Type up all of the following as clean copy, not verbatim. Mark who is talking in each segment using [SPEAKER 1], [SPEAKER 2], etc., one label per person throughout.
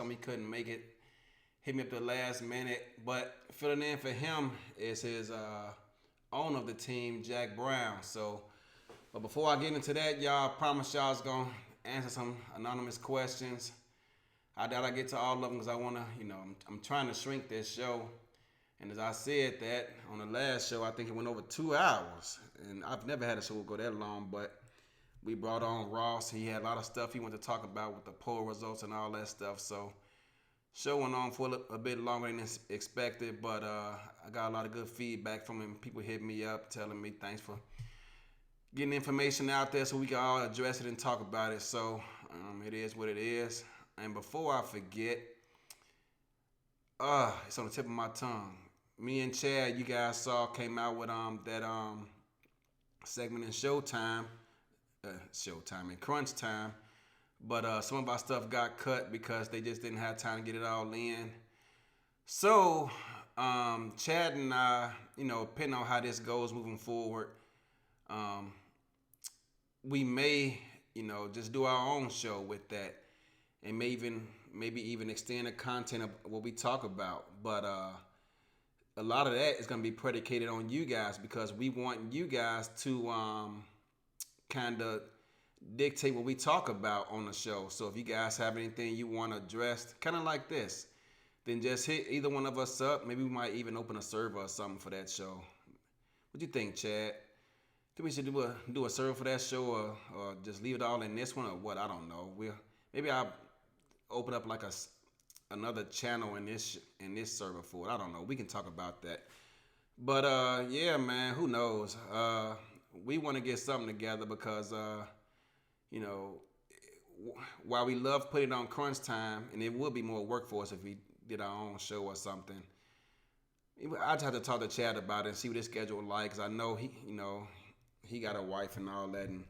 [SPEAKER 1] He couldn't make it. Hit me up the last minute, but filling in for him is his owner of the team, Jack Brown. So, but before I get into that, y'all, I promise y'all I was gonna answer some anonymous questions. I doubt I get to all of them because I wanna, I'm trying to shrink this show. And as I said that on the last show, I think it went over 2 hours, and I've never had a show go that long. But we brought on Ross. He had a lot of stuff he wanted to talk about with the poll results and all that stuff. So show went on for a bit longer than expected, but I got a lot of good feedback from him. People hit me up telling me thanks for getting information out there so we can all address it and talk about it. So it is what it is. And before I forget, it's on the tip of my tongue. Me and Chad, you guys saw, came out with that segment in Showtime and Crunch Time. But some of our stuff got cut because they just didn't have time to get it all in. So Chad and I, depending on how this goes moving forward, we may, just do our own show with that, and maybe even extend the content of what we talk about. But a lot of that is going to be predicated on you guys because we want you guys to kind of dictate what we talk about on the show. So if you guys have anything you want addressed, kind of like this, then just hit either one of us up. Maybe we might even open a server or something for that show. What do you think, Chad? Think we should do a server for that show, or just leave it all in this one, or what? I don't know. Maybe I'll open up like another channel in this server for it. I don't know. We can talk about that. But yeah, man, who knows? We want to get something together because you know, while we love putting it on Crunch Time, and it would be more work for us if we did our own show or something. I'd have to talk to Chad about it and see what his schedule like, cause I know he got a wife and all that, and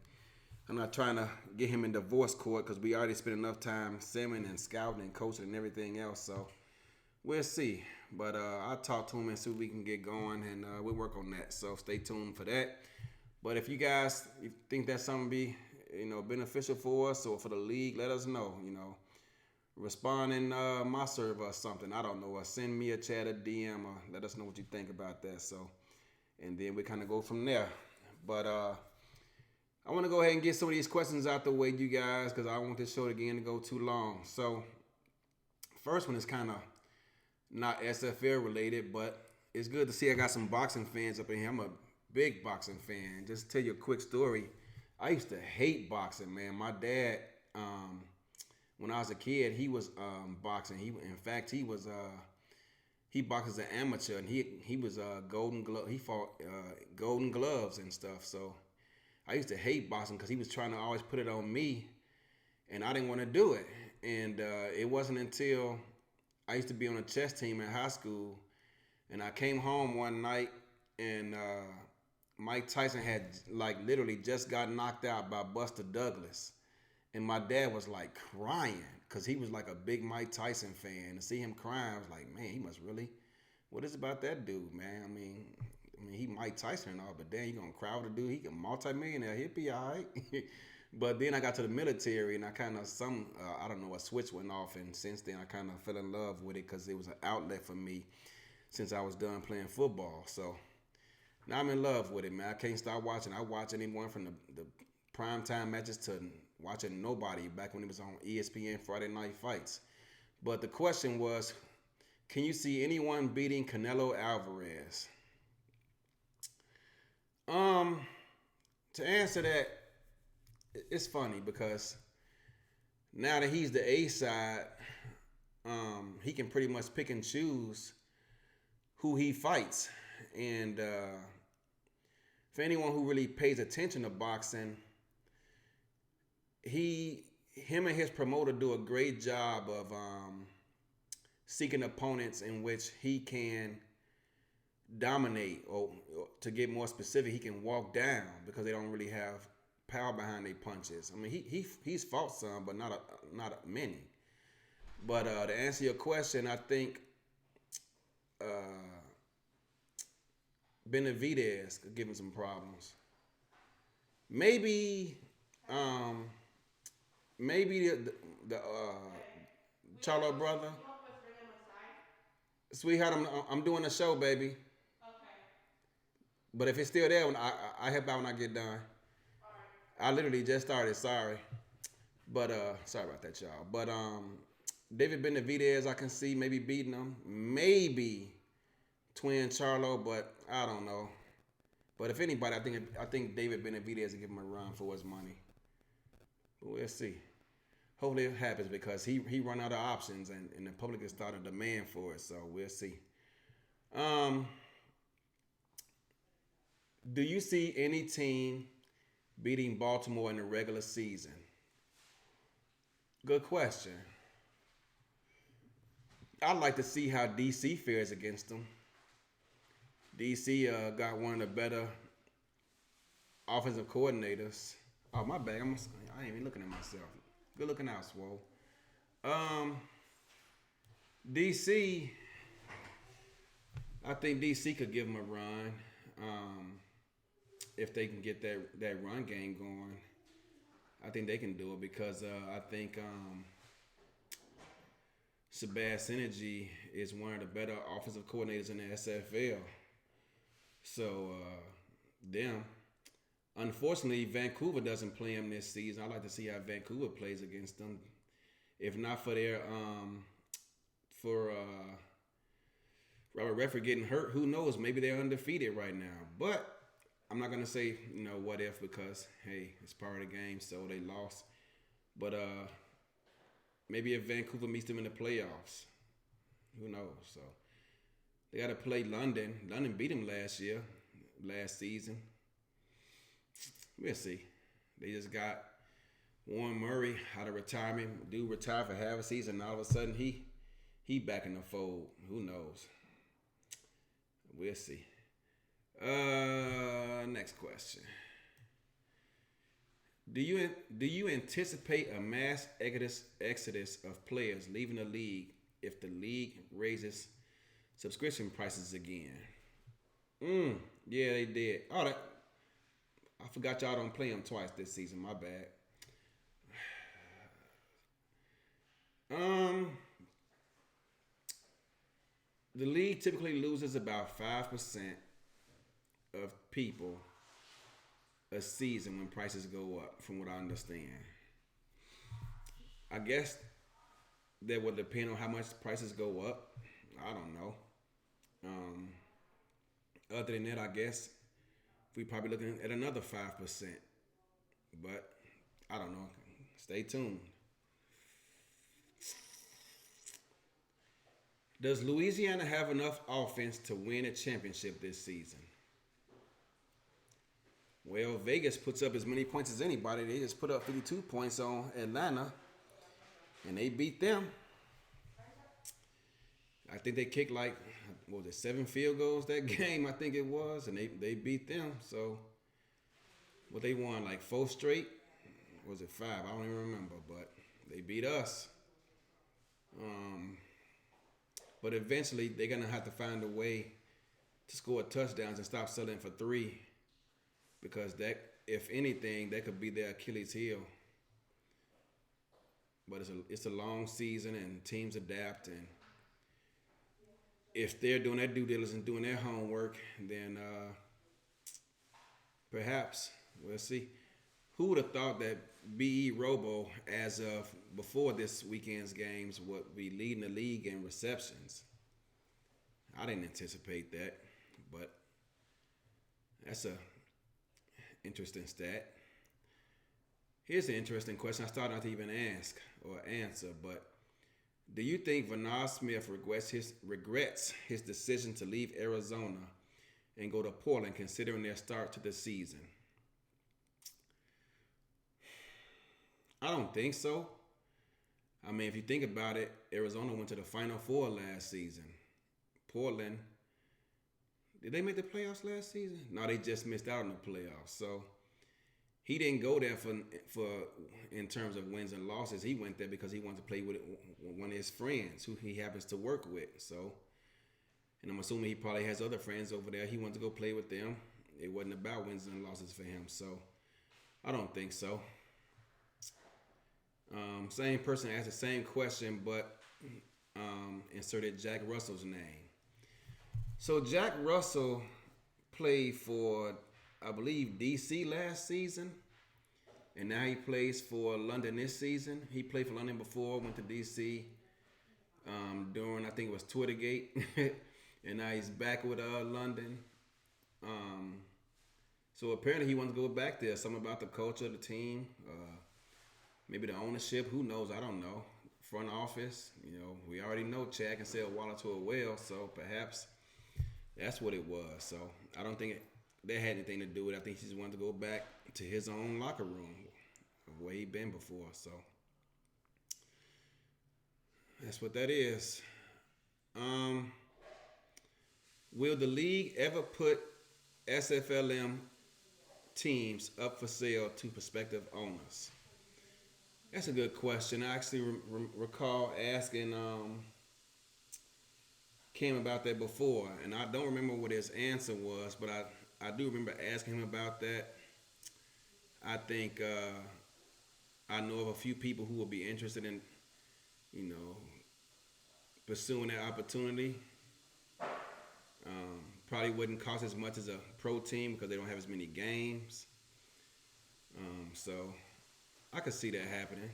[SPEAKER 1] I'm not trying to get him in divorce court because we already spent enough time simming and scouting and coaching and everything else. So we'll see. But I'll talk to him and see what we can get going, and we'll work on that. So stay tuned for that. But if you guys think that's something be beneficial for us or for the league, let us know. Respond in my server or something. I don't know. Or send me a chat, a DM, or let us know what you think about that. So, and then we kind of go from there. But I want to go ahead and get some of these questions out the way, you guys, because I don't want this show again to go too long. So, first one is kind of not SFL related, but it's good to see I got some boxing fans up in here. I'm a big boxing fan. Just to tell you a quick story. I used to hate boxing, man. My dad, when I was a kid, he was boxing. He boxed as an amateur, and he was Golden Glove. He fought Golden Gloves and stuff. So I used to hate boxing because he was trying to always put it on me, and I didn't want to do it. And it wasn't until I used to be on a chess team in high school, and I came home one night, and Mike Tyson had literally just got knocked out by Buster Douglas, and my dad was like crying because he was like a big Mike Tyson fan. To see him crying, I was like, man, he must really. What is it about that dude, man? I mean, he Mike Tyson and all, but then you gonna cry with a dude? He a multi-millionaire. He'll be all right. But then I got to the military, and I kind of I don't know, a switch went off, and since then I kind of fell in love with it because it was an outlet for me since I was done playing football. So now I'm in love with it, man. I can't stop watching. I watch anyone from the primetime matches to watching nobody back when it was on ESPN Friday Night Fights. But the question was, can you see anyone beating Canelo Alvarez? To answer that, it's funny because now that he's the A side, he can pretty much pick and choose who he fights. And for anyone who really pays attention to boxing, him and his promoter do a great job of seeking opponents in which he can dominate, or to get more specific, he can walk down because they don't really have power behind their punches. I mean, he's fought some, but not many. But to answer your question, I think Benavidez could give him some problems. Maybe maybe the Charlo brother. Sweetheart, I'm doing a show, baby. But if it's still there, I help out when I get done. I literally just started. Sorry, but sorry about that, y'all. But David Benavidez, I can see maybe beating him. Maybe Twin Charlo, but I don't know. But if anybody, I think David Benavidez will give him a run for his money. But we'll see. Hopefully it happens because he run out of options and the public is starting to demand for it. So we'll see. Um, do you see any team beating Baltimore in the regular season? Good question. I'd like to see how DC fares against them. DC got one of the better offensive coordinators. Oh, my bad. I ain't even looking at myself. Good looking out, Swole. Um, DC, I think DC could give them a run if they can get that run game going. I think they can do it because I think Shabazz Synergy is one of the better offensive coordinators in the SFL. So them. Unfortunately, Vancouver doesn't play them this season. I'd like to see how Vancouver plays against them. If not for their for Robert Redford getting hurt, who knows? Maybe they're undefeated right now. But I'm not gonna say what if because hey, it's part of the game, so they lost. But maybe if Vancouver meets them in the playoffs, who knows? So they got to play London. London beat them last season. We'll see. They just got Warren Murray out of retirement. Dude retired for half a season. And all of a sudden, he back in the fold. Who knows? We'll see. Next question. Do you anticipate a mass exodus of players leaving the league if the league raises subscription prices again? Yeah, they did. Oh, I forgot y'all don't play them twice this season. My bad. The league typically loses about 5% of people a season when prices go up, from what I understand. I guess that would depend on how much prices go up. I don't know. Other than that, I guess we probably looking at another 5%. But I don't know. Stay tuned. Does Louisiana have enough offense to win a championship this season? Well, Vegas puts up as many points as anybody. They just put up 52 points on Atlanta, and they beat them. I think they kicked like, what was it, 7 field goals that game, I think it was, and they beat them. So, what they won, like 4 straight? Or was it 5? I don't even remember, but they beat us. But eventually, they're going to have to find a way to score touchdowns and stop settling for 3. Because that, if anything, that could be their Achilles heel. But it's a long season and teams adapt. And if they're doing their due diligence and doing their homework, then perhaps we'll see. Who would have thought that B.E. Robo, as of before this weekend's games, would be leading the league in receptions? I didn't anticipate that, but that's a interesting stat. Here's an interesting question I started not to even ask or answer, but do you think Vannaz Smith regrets his decision to leave Arizona and go to Portland considering their start to the season? I don't think so. I mean, if you think about it, Arizona went to the Final Four last season. Portland, did they make the playoffs last season? No, they just missed out on the playoffs. So he didn't go there for in terms of wins and losses. He went there because he wanted to play with one of his friends who he happens to work with. So, and I'm assuming he probably has other friends over there. He wanted to go play with them. It wasn't about wins and losses for him. So I don't think so. Same person asked the same question, but inserted Jack Russell's name. So Jack Russell played for, I believe, DC last season, and now he plays for London this season. He played for London before, went to DC during, I think it was Twittergate, and now he's back with London. Um, so apparently he wants to go back there. Something about the culture of the team, maybe the ownership. Who knows? I don't know. Front office. We already know Chad can sell water to a well, so perhaps that's what it was. So I don't think that had anything to do with it. I think he just wanted to go back to his own locker room, where he been before. So that's what that is. Will the league ever put SFLM teams up for sale to prospective owners? That's a good question. I actually recall asking Cam about that before, and I don't remember what his answer was, but I do remember asking him about that. I think I know of a few people who will be interested in, pursuing that opportunity. Probably wouldn't cost as much as a pro team because they don't have as many games. So I could see that happening.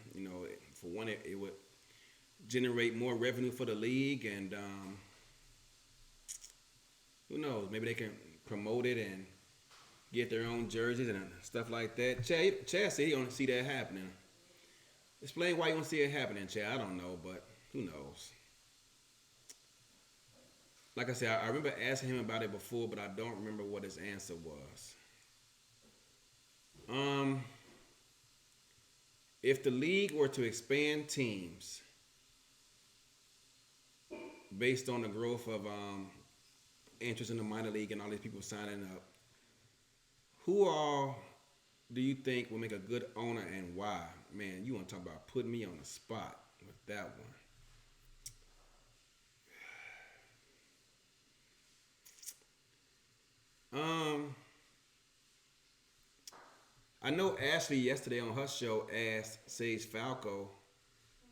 [SPEAKER 1] For one, it would generate more revenue for the league, and who knows? Maybe they can promote it and get their own jerseys and stuff like that. Chad said he don't see that happening. Explain why you don't see it happening, Chad. I don't know, but who knows? Like I said, I remember asking him about it before, but I don't remember what his answer was. If the league were to expand teams based on the growth of interest in the minor league and all these people signing up, who all do you think will make a good owner and why? Man, you want to talk about putting me on the spot with that one. I know Ashley yesterday on her show asked Sage Falco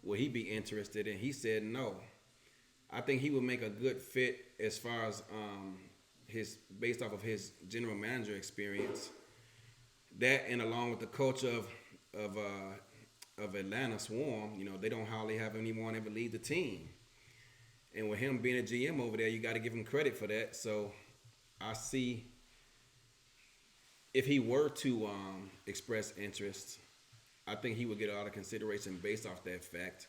[SPEAKER 1] will he be interested, and he said no. I think he would make a good fit as far as his based off of his general manager experience. That and along with the culture of Atlanta Swarm, they don't hardly have anyone ever lead the team. And with him being a GM over there, you got to give him credit for that. So I see if he were to express interest, I think he would get a lot of consideration based off that fact.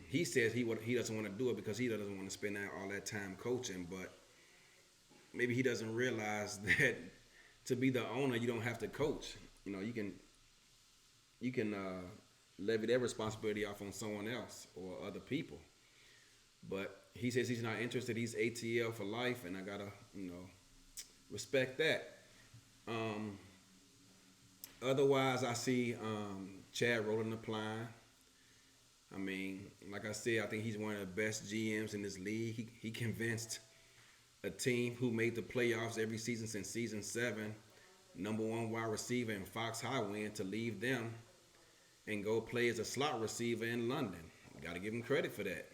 [SPEAKER 1] He says he doesn't want to do it because he doesn't want to spend all that time coaching, but maybe he doesn't realize that to be the owner, you don't have to coach. You can levy that responsibility off on someone else or other people. But he says he's not interested. He's ATL for life, and I gotta respect that. Otherwise, I see Chad Rowland applying. I mean, like I said, I think he's one of the best GMs in this league. He convinced a team who made the playoffs every season since season 7, number 1 wide receiver in Fox Highway, to leave them and go play as a slot receiver in London. Got to give him credit for that.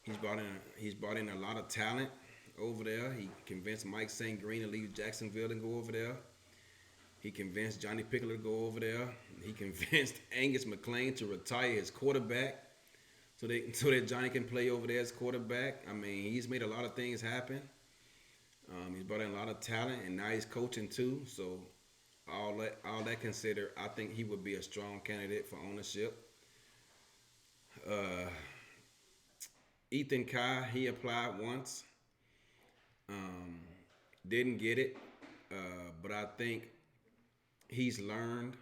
[SPEAKER 1] He's brought in a lot of talent over there. He convinced Mike St. Green to leave Jacksonville and go over there. He convinced Johnny Pickler to go over there. He convinced Angus McLean to retire his quarterback so that Johnny can play over there as quarterback. I mean, he's made a lot of things happen. He's brought in a lot of talent, and now he's coaching too. So all that considered, I think he would be a strong candidate for ownership. Ethan Kai, he applied once. Didn't get it, but I think he's learned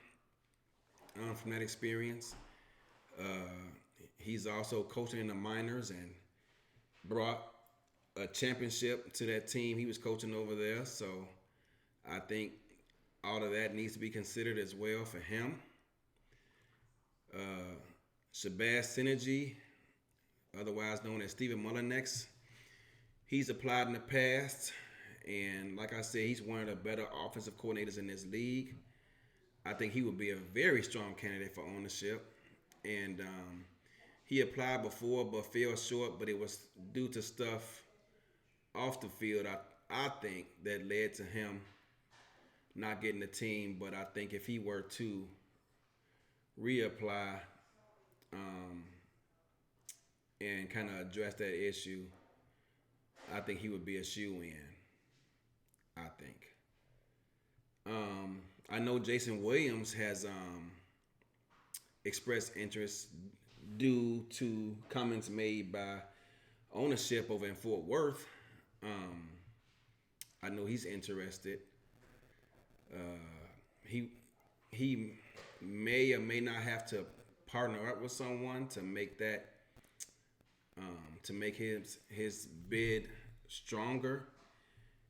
[SPEAKER 1] from that experience. He's also coaching in the minors and brought a championship to that team he was coaching over there. So I think all of that needs to be considered as well for him. Shabazz Synergy, otherwise known as Stephen Mullinex, he's applied in the past, and like I said, he's one of the better offensive coordinators in this league. I think he would be a very strong candidate for ownership, and he applied before but fell short, but it was due to stuff off the field. I think that led to him not getting the team. But I think if he were to reapply um, and kind of address that issue, I think he would be a shoe in. I think. I know Jason Williams has expressed interest due to comments made by ownership over in Fort Worth. Um, I know he's interested. He he may or may not have to partner up with someone to make that to make his bid stronger,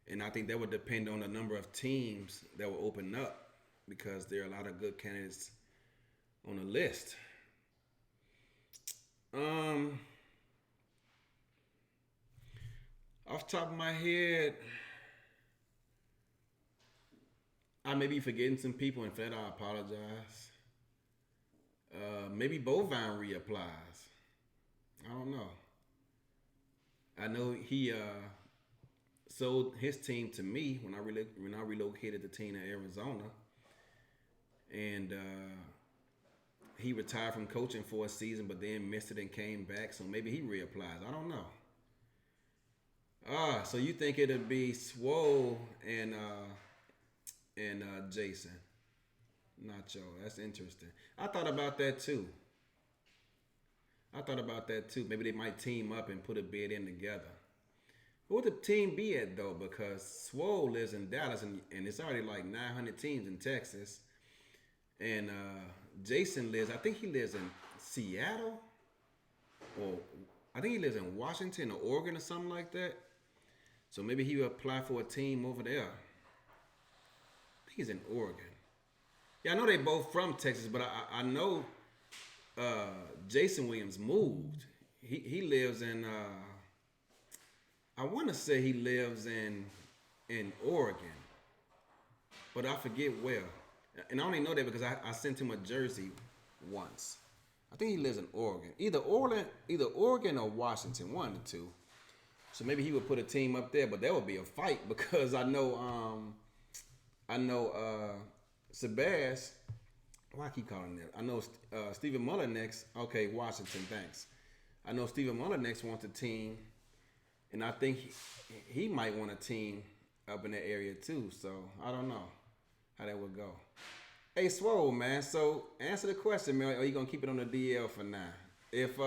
[SPEAKER 1] and I think that would depend on the number of teams that will open up because there are a lot of good candidates on the list. Um, Off the top of my head, I may be forgetting some people, and for that I apologize. Maybe Bovine reapplies. I don't know. I know he sold his team to me when I relocated the team to Arizona, and he retired from coaching for a season, but then missed it and came back. So maybe he reapplies. I don't know. So you think it'd be Swole and Jason? Nacho. That's interesting. I thought about that too. Maybe they might team up and put a bid in together. Who would the team be at though? Because Swole lives in Dallas and it's already like 900 teams in Texas. And Jason lives, I think he lives in Seattle, or I think he lives in Washington or Oregon or something like that. So maybe he would apply for a team over there. I think he's in Oregon. Yeah, I know they both from Texas, but I know Jason Williams moved. He lives in I want to say he lives in Oregon, but I forget where. And I only know that because I sent him a jersey once. I think he lives in Oregon, either Oregon or Washington, one of the two. So maybe he would put a team up there, but that would be a fight because I know Sebas. Why I keep calling that? I know Stephen Muller next. Okay, Washington, thanks. I know Stephen Muller next wants a team, and I think he might want a team up in that area too. So I don't know how that would go. Hey, Swole, man. So answer the question, man. Or are you gonna keep it on the DL for now? If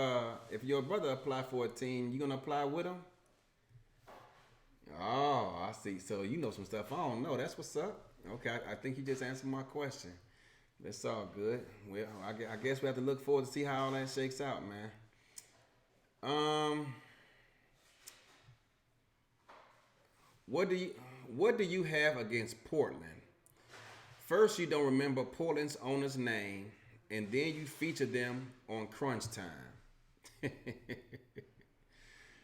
[SPEAKER 1] your brother apply for a team, you gonna apply with him? Oh, I see. So you know some stuff I don't know. That's what's up. Okay, I think you just answered my question. That's all good. Well, I guess we have to look forward to see how all that shakes out, man. What do you have against Portland? First, you don't remember Portland's owner's name, and then you feature them on Crunch Time.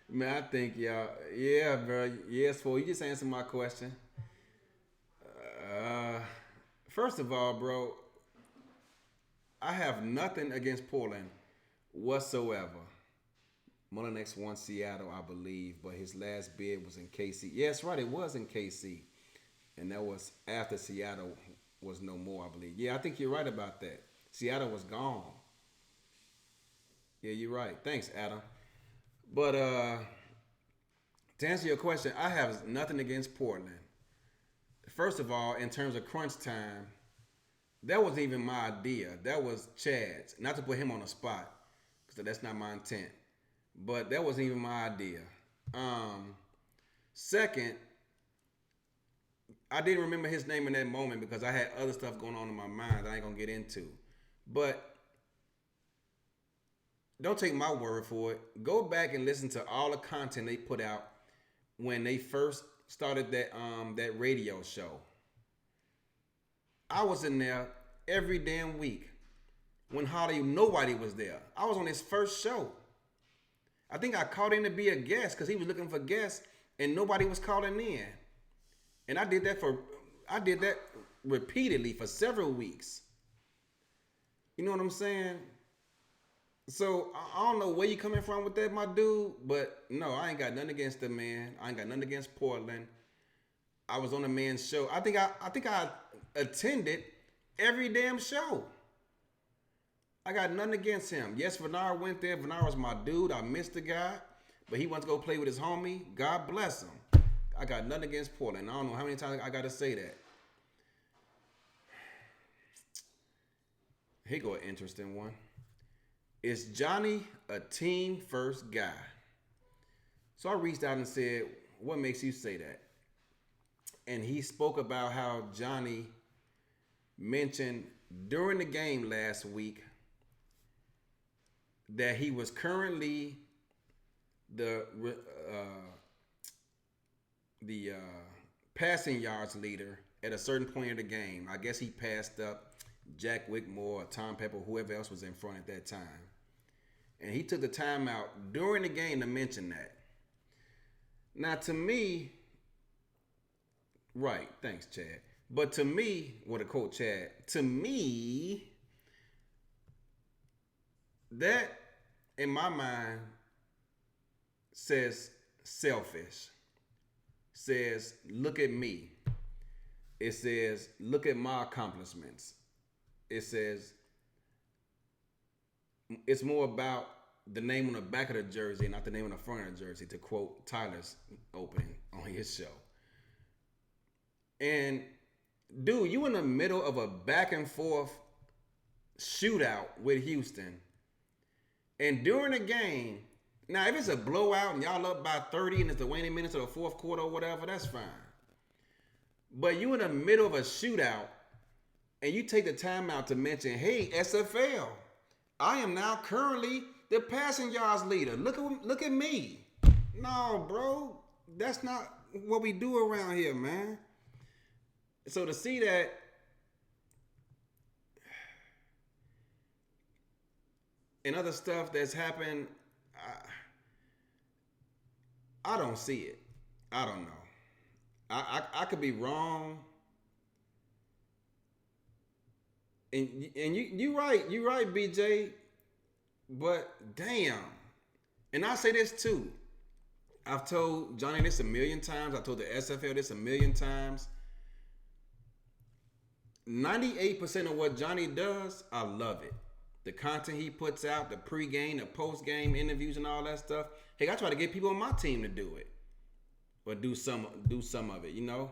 [SPEAKER 1] Man, I think y'all, yeah, bro. Yes, for you just answered my question. Uh, First of all, bro, I have nothing against Portland whatsoever. Mullinex won Seattle, I believe, but his last bid was in KC. Yeah, that's right, it was in KC. And that was after Seattle was no more, I believe. Yeah, I think you're right about that. Seattle was gone. Yeah, you're right. Thanks, Adam. But to answer your question, I have nothing against Portland. First of all, in terms of crunch time, that wasn't even my idea. That was Chad's. Not to put him on the spot, because that's not my intent. But that wasn't even my idea. Second, I didn't remember his name in that moment because I had other stuff going on in my mind that I ain't gonna get into. But don't take my word for it. Go back and listen to all the content they put out when they first started that radio show. I was in there every damn week when hardly nobody was there. I was on his first show. I think I called in to be a guest because he was looking for guests and nobody was calling in. And I did that repeatedly for several weeks. You know what I'm saying? So I don't know where you coming from with that, my dude. But no, I ain't got nothing against the man. I ain't got nothing against Portland. I was on the man's show. I think I attended every damn show. I got nothing against him. Yes, Bernard went there. Bernard was my dude. I missed the guy, but he wants to go play with his homie. God bless him. I got nothing against Portland. I don't know how many times I got to say that. Here go an interesting one. Is Johnny a team first guy? So I reached out and said, what makes you say that? And he spoke about how Johnny mentioned during the game last week that he was currently the the passing yards leader at a certain point in the game. I guess he passed up Jack Whitmore, or Tom Pepper, whoever else was in front at that time. And he took the time out during the game to mention that. Now, to me, right, thanks, Chad. But to me, what a quote, Chad, to me, that in my mind says selfish. Says, look at me. It says, look at my accomplishments. It says, it's more about the name on the back of the jersey, not the name on the front of the jersey, to quote Tyler's opening on his show. And dude, you in the middle of a back and forth shootout with Houston. And during the game, now if it's a blowout and y'all up by 30 and it's the waning minutes of the fourth quarter or whatever, that's fine. But you in the middle of a shootout and you take the time out to mention, hey, SFL, I am now currently the passing yards leader. Look at me. No, bro, that's not what we do around here, man. So to see that, and other stuff that's happened, I don't see it. I don't know. I could be wrong. And you right, BJ. But damn. And I say this too. I've told Johnny this a million times. I told the SFL this a million times. 98% of what Johnny does, I love it. The content he puts out, the pregame, the postgame interviews, and all that stuff. Hey, I try to get people on my team to do it, or do some of it, you know.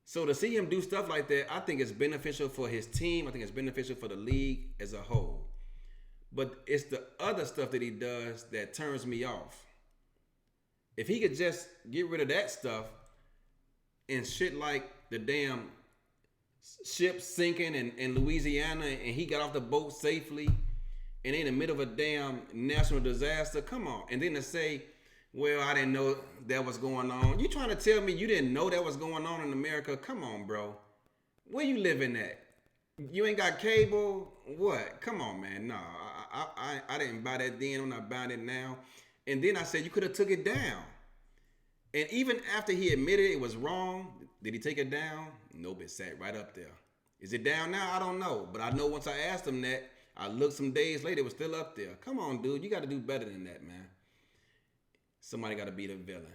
[SPEAKER 1] So to see him do stuff like that, I think it's beneficial for his team. I think it's beneficial for the league as a whole. But it's the other stuff that he does that turns me off. If he could just get rid of that stuff and shit like the damn ship sinking in Louisiana and he got off the boat safely and in the middle of a damn national disaster, come on. And then to say, well, I didn't know that was going on. You trying to tell me you didn't know that was going on in America? Come on, bro. Where you living at? You ain't got cable? What? Come on, man. No, I didn't buy that then. I'm not buying it now. And then I said you could have took it down. And even after he admitted it was wrong, did he take it down? Nope, it sat right up there. Is it down now? I don't know. But I know once I asked him that, I looked some days later, it was still up there. Come on, dude. You got to do better than that, man. Somebody got to be the villain.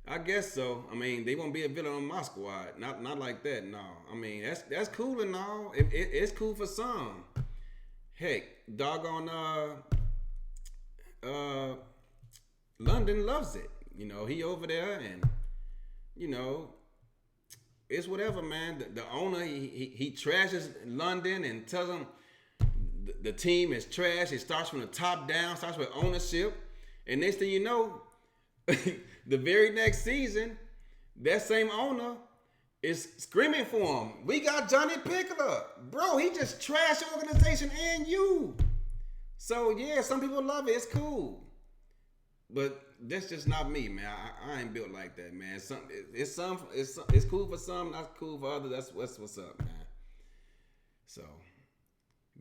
[SPEAKER 1] I guess so. I mean, they won't be a villain on my squad. Not like that, no. I mean, that's cool and all. It's cool for some. Heck, doggone London loves it. You know, he over there and, you know, it's whatever, man. The owner, he trashes London and tells them the team is trash. It starts from the top down, starts with ownership. And next thing you know, the very next season, that same owner is screaming for him. We got Johnny Pickler. Bro, he just trashed the organization and you. So, yeah, some people love it. It's cool. But that's just not me, man. I ain't built like that, man. It's cool for some, not cool for others. That's what's up, man. So,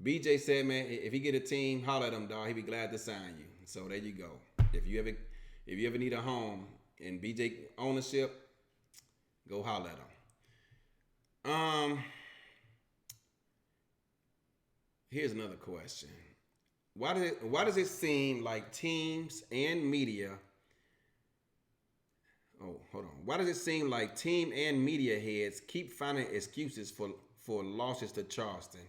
[SPEAKER 1] BJ said, man, if he get a team, holler at him, dog. He'd be glad to sign you. So there you go. If you ever need a home in BJ ownership, go holler at him. Here's another question. why does it seem like teams and media oh hold on why does it seem like team and media heads keep finding excuses for losses to Charleston?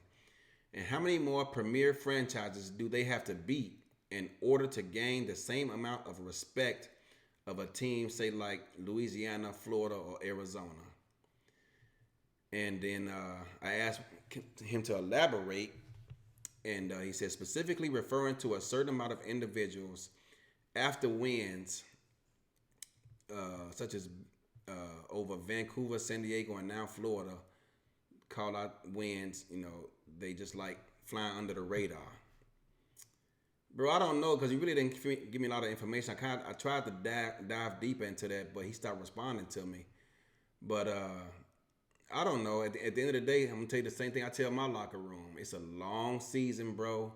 [SPEAKER 1] And how many more premier franchises do they have to beat in order to gain the same amount of respect of a team, say like Louisiana, Florida, or Arizona? And then I asked him to elaborate, and he said specifically referring to a certain amount of individuals after wins, such as over Vancouver, San Diego, and now Florida, call out wins. They just like flying under the radar. Bro, I don't know because he really didn't give me a lot of information. I tried to dive deeper into that, but he stopped responding to me. But I don't know. At the end of the day, I'm gonna tell you the same thing I tell my locker room. It's a long season, bro.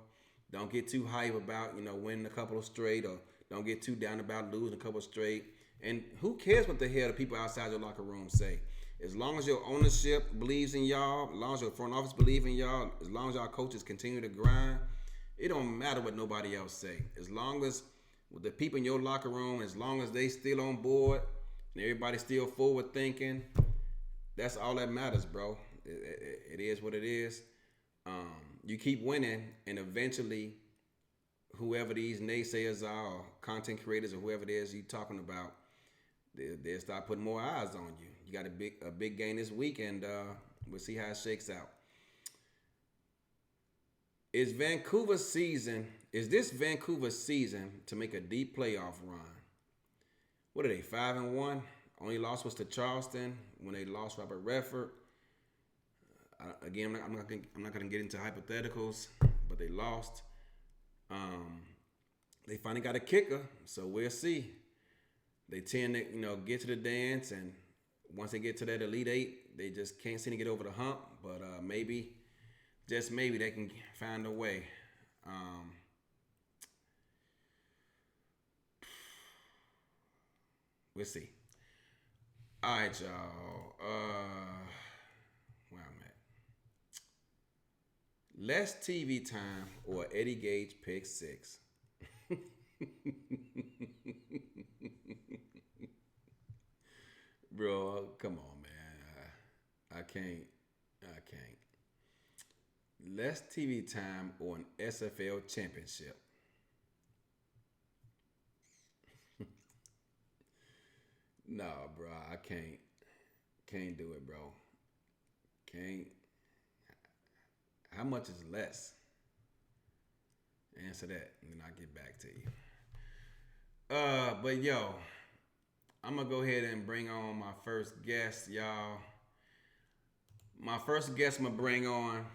[SPEAKER 1] Don't get too hype about winning a couple of straight, or don't get too down about losing a couple of straight. And who cares what the hell the people outside your locker room say? As long as your ownership believes in y'all, as long as your front office believes in y'all, as long as y'all coaches continue to grind, it don't matter what nobody else say. As long as with the people in your locker room, as long as they still on board and everybody still forward thinking, that's all that matters, bro. It is what it is. You keep winning, and eventually, whoever these naysayers are, or content creators, or whoever it is you talking about, they'll start putting more eyes on you. You got a big game this week, and we'll see how it shakes out. Is this Vancouver's season to make a deep playoff run? What are they, 5-1? Only loss was to Charleston when they lost Robert Redford. Again, I'm not gonna get into hypotheticals, but they lost. They finally got a kicker, so we'll see. They tend to get to the dance, and once they get to that Elite Eight, they just can't seem to get over the hump. But maybe, just maybe, they can find a way. We'll see. All right, y'all. Where I'm at. Less TV time or Eddie Gage pick six. Bro, come on, man. I can't. I can't. Less TV time or an SFL championship. Nah, bro, I can't. Can't do it, bro. Can't. How much is less? Answer that, and then I'll get back to you. But yo, I'm gonna go ahead and bring on my first guest, y'all. My first guest I'm gonna bring on.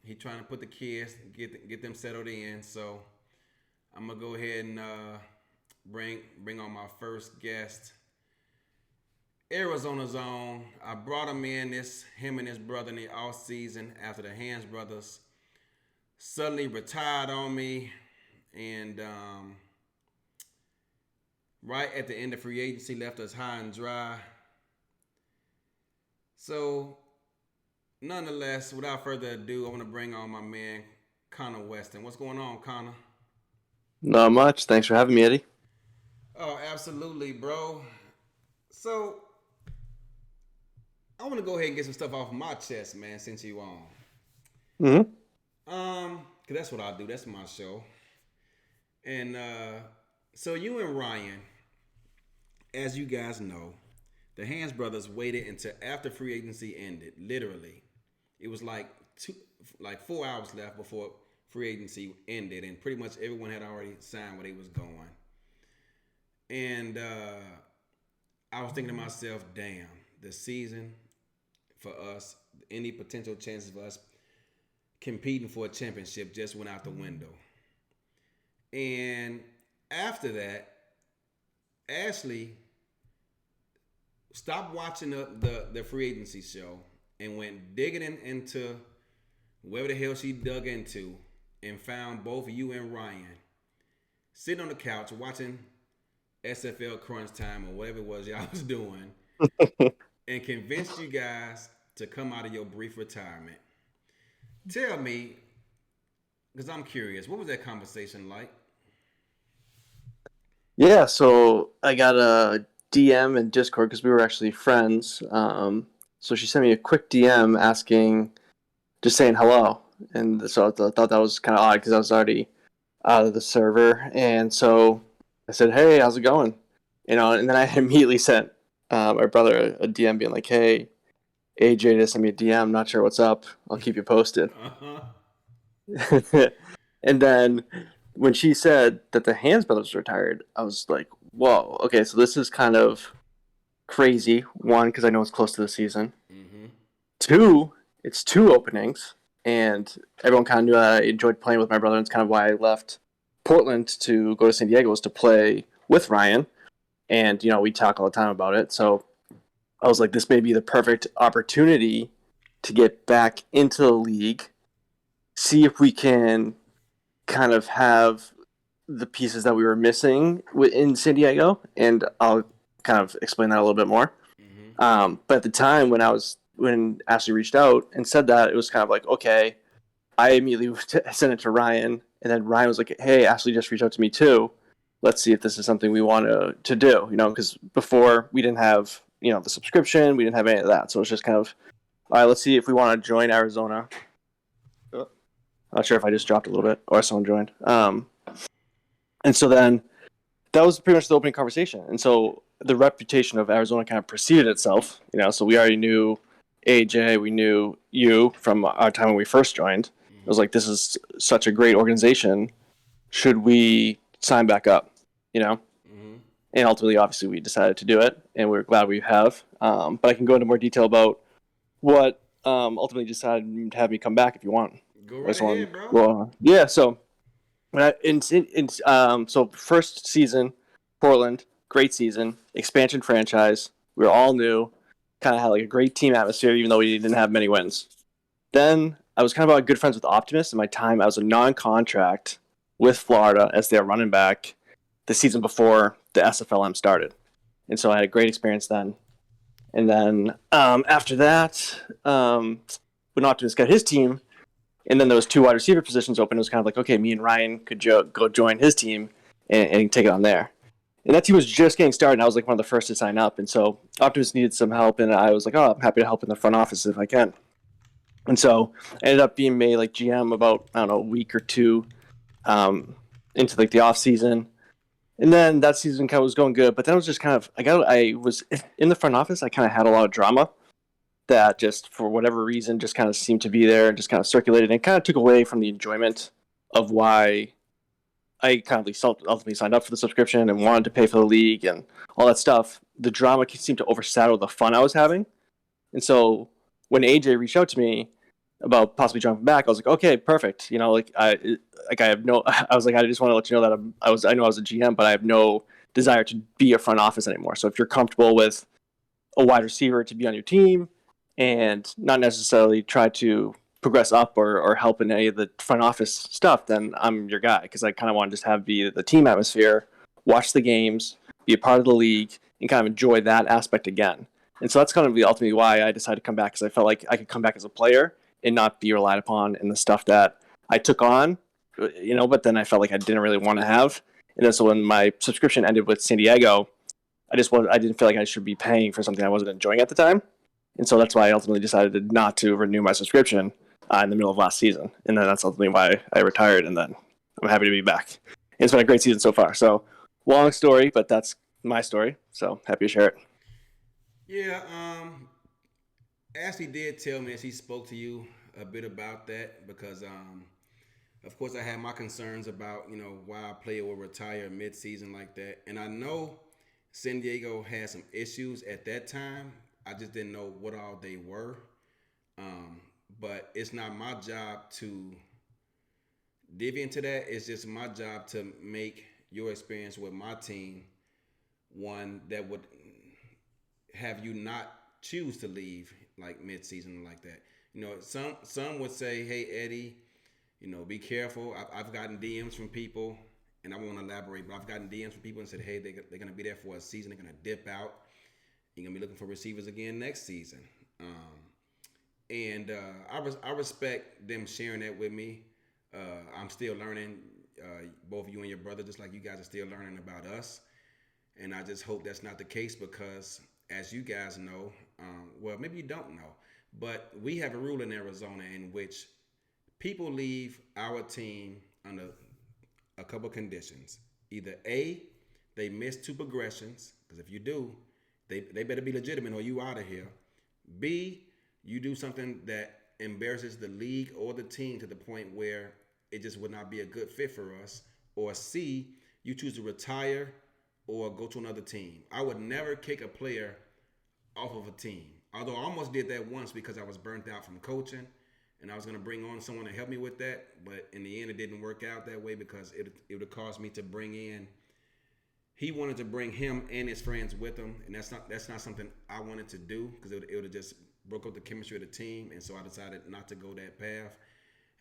[SPEAKER 1] He trying to put the kids get them settled in, so I'm gonna go ahead and bring on my first guest. Arizona's own. I brought him and his brother in the off season after the Hands brothers suddenly retired on me, and right at the end of free agency left us high and dry. So, nonetheless, without further ado, I want to bring on my man Connor Weston. What's going on, Connor?
[SPEAKER 2] Not much. Thanks for having me, Eddie.
[SPEAKER 1] Oh, absolutely, bro. So, I want to go ahead and get some stuff off my chest, man, since you on.
[SPEAKER 2] Hmm.
[SPEAKER 1] Cause that's what I do. That's my show. And so you and Ryan, as you guys know, the Hands brothers waited until after free agency ended. Literally, it was like 4 hours left before free agency ended, and pretty much everyone had already signed where they was going. And I was thinking to myself, damn, the season for us, any potential chances for us competing for a championship just went out the window. And after that, Ashley stopped watching the free agency show and went digging into wherever the hell she dug into, and found both you and Ryan sitting on the couch watching SFL Crunch Time or whatever it was y'all was doing, and convinced you guys to come out of your brief retirement. Tell me, Because I'm curious, what was that conversation like?
[SPEAKER 2] Yeah, so I got a DM in Discord because we were actually friends. So she sent me a quick DM asking, just saying hello. And so thought that was kind of odd because I was already out of the server. And so I said, hey, how's it going? And then I immediately sent my brother a DM being like, hey, AJ just sent me a DM. Not sure what's up. I'll keep you posted.
[SPEAKER 1] Uh-huh.
[SPEAKER 2] And then when she said that the Hands brothers retired, I was like, whoa, okay, so this is kind of crazy. One, because I know it's close to the season.
[SPEAKER 1] Mm-hmm.
[SPEAKER 2] Two, it's two openings, and everyone kind of knew that I enjoyed playing with my brother, and it's kind of why I left Portland to go to San Diego was to play with Ryan. And, we talk all the time about it. So I was like, this may be the perfect opportunity to get back into the league, see if we can kind of have the pieces that we were missing in San Diego, and I'll kind of explain that a little bit more.
[SPEAKER 1] Mm-hmm.
[SPEAKER 2] But at the time when Ashley reached out and said that, it was kind of like, okay. I immediately sent it to Ryan, and then Ryan was like, "Hey, Ashley just reached out to me too. Let's see if this is something we want to do." Because before we didn't have the subscription, we didn't have any of that, so it's just kind of all right. Let's see if we want to join Arizona. Not sure if I just dropped a little bit or someone joined. And so then that was pretty much the opening conversation. And so the reputation of Arizona kind of preceded itself. So we already knew AJ, we knew you from our time when we first joined. It was
[SPEAKER 1] Mm-hmm.
[SPEAKER 2] like, this is such a great organization. Should we sign back up? You know?
[SPEAKER 1] Mm-hmm.
[SPEAKER 2] And ultimately, obviously, we decided to do it, and we're glad we have. But I can go into more detail about what ultimately decided to have me come back if you want.
[SPEAKER 1] Go
[SPEAKER 2] I
[SPEAKER 1] right
[SPEAKER 2] just want,
[SPEAKER 1] ahead, bro.
[SPEAKER 2] well, yeah. So so first season, Portland, great season, expansion franchise. We were all new, kind of had like a great team atmosphere, even though we didn't have many wins. Then I was kind of good friends with Optimus. In my time, I was a non-contract with Florida as their running back the season before the SFLM started, and so I had a great experience then. And then after that, when Optimus got his team, and then there was two wide receiver positions open. It was kind of like, okay, me and Ryan could go join his team and take it on there. And that team was just getting started, and I was like one of the first to sign up. And so Optimus needed some help, and I was like, oh, I'm happy to help in the front office if I can. And so I ended up being made like GM about, I don't know, a week or two into like the off season. And then that season kind of was going good, but then it was just kind of I was in the front office. I kind of had a lot of drama that just for whatever reason just kind of seemed to be there and just kind of circulated and kind of took away from the enjoyment of why I kind of ultimately signed up for the subscription and wanted to pay for the league and all that stuff. The drama seemed to overshadow the fun I was having. And so when AJ reached out to me about possibly jumping back, I was like, okay, perfect. I have no. I was like, I just want to let you know that I know I was a GM, but I have no desire to be a front office anymore. So if you're comfortable with a wide receiver to be on your team and not necessarily try to progress up or help in any of the front office stuff, then I'm your guy because I kind of want to just have the team atmosphere, watch the games, be a part of the league, and kind of enjoy that aspect again. And so that's kind of the ultimately why I decided to come back because I felt like I could come back as a player and not be relied upon in the stuff that I took on, but then I felt like I didn't really want to have. And then so when my subscription ended with San Diego, I didn't feel like I should be paying for something I wasn't enjoying at the time, and so that's why I ultimately decided not to renew my subscription in the middle of last season, and then that's ultimately why I retired, and then I'm happy to be back. It's been a great season so far. So long story, but that's my story. So happy to share it.
[SPEAKER 1] Yeah, Ashley did tell me that she spoke to you a bit about that because, of course, I had my concerns about why a player will retire mid-season like that, and I know San Diego had some issues at that time. I just didn't know what all they were. Um, but it's not my job to dive into that. It's just my job to make your experience with my team one that would have you not choose to leave like mid-season like that. Some would say, "Hey Eddie, be careful." I've gotten DMs from people, and I won't elaborate, but I've gotten DMs from people and said, "Hey, they're gonna be there for a season. They're gonna dip out. You're gonna be looking for receivers again next season." And I respect them sharing that with me. I'm still learning. Both you and your brother, just like you guys are still learning about us. And I just hope that's not the case because, as you guys know, well, maybe you don't know, but we have a rule in Arizona in which people leave our team under a couple of conditions. Either A, they miss two progressions, because if you do, they better be legitimate or you out of here. B, you do something that embarrasses the league or the team to the point where it just would not be a good fit for us. Or C, you choose to retire or go to another team. I would never kick a player off of a team. Although I almost did that once because I was burnt out from coaching and I was going to bring on someone to help me with that. But in the end, it didn't work out that way because it would have caused me to bring in. He wanted to bring him and his friends with him, and that's not something I wanted to do because it would have just broke up the chemistry of the team. And so I decided not to go that path.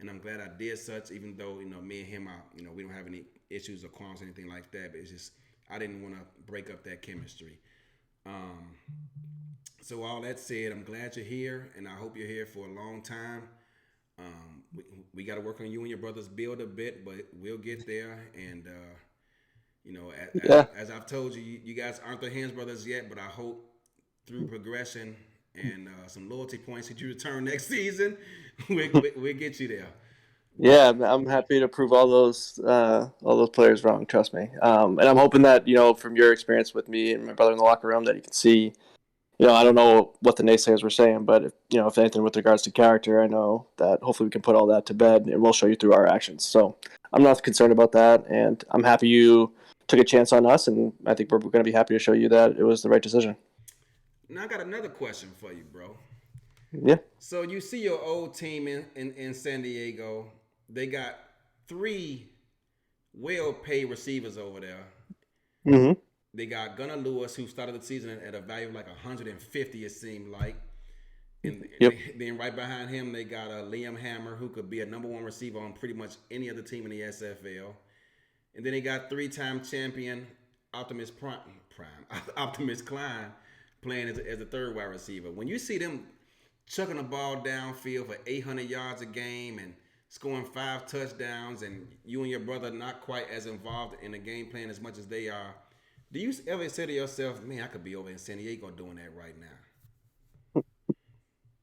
[SPEAKER 1] And I'm glad I did such, even though me and him, we don't have any issues or qualms or anything like that. But it's just I didn't want to break up that chemistry. Um, so all that said, I'm glad you're here, and I hope you're here for a long time. We got to work on you and your brother's build a bit, but we'll get there. And
[SPEAKER 2] Yeah.
[SPEAKER 1] as I've told you, you guys aren't the Hands brothers yet, but I hope through progression and some loyalty points that you return next season, we'll get you there.
[SPEAKER 2] Yeah,
[SPEAKER 1] But
[SPEAKER 2] I'm happy to prove all those players wrong. Trust me. And I'm hoping that from your experience with me and my brother in the locker room, that you can see. I don't know what the naysayers were saying, but if anything with regards to character, I know that hopefully we can put all that to bed, and we'll show you through our actions. So I'm not concerned about that, and I'm happy you took a chance on us, and I think we're going to be happy to show you that it was the right decision.
[SPEAKER 1] now I got another question for you, bro.
[SPEAKER 2] Yeah.
[SPEAKER 1] So you see your old team in San Diego. They got three well-paid receivers over there.
[SPEAKER 2] Mm-hmm.
[SPEAKER 1] They got Gunnar Lewis, who started the season at a value of like 150, it seemed like. And
[SPEAKER 2] Yep.
[SPEAKER 1] then right behind him, they got Liam Hammer, who could be a number one receiver on pretty much any other team in the SFL. And then they got three-time champion Optimus Klein playing as a third wide receiver. When you see them chucking the ball downfield for 800 yards a game and scoring 5 touchdowns, and you and your brother not quite as involved in the game plan as much as they are, do you ever say to yourself, "Man, I could be over in San Diego doing that right now"?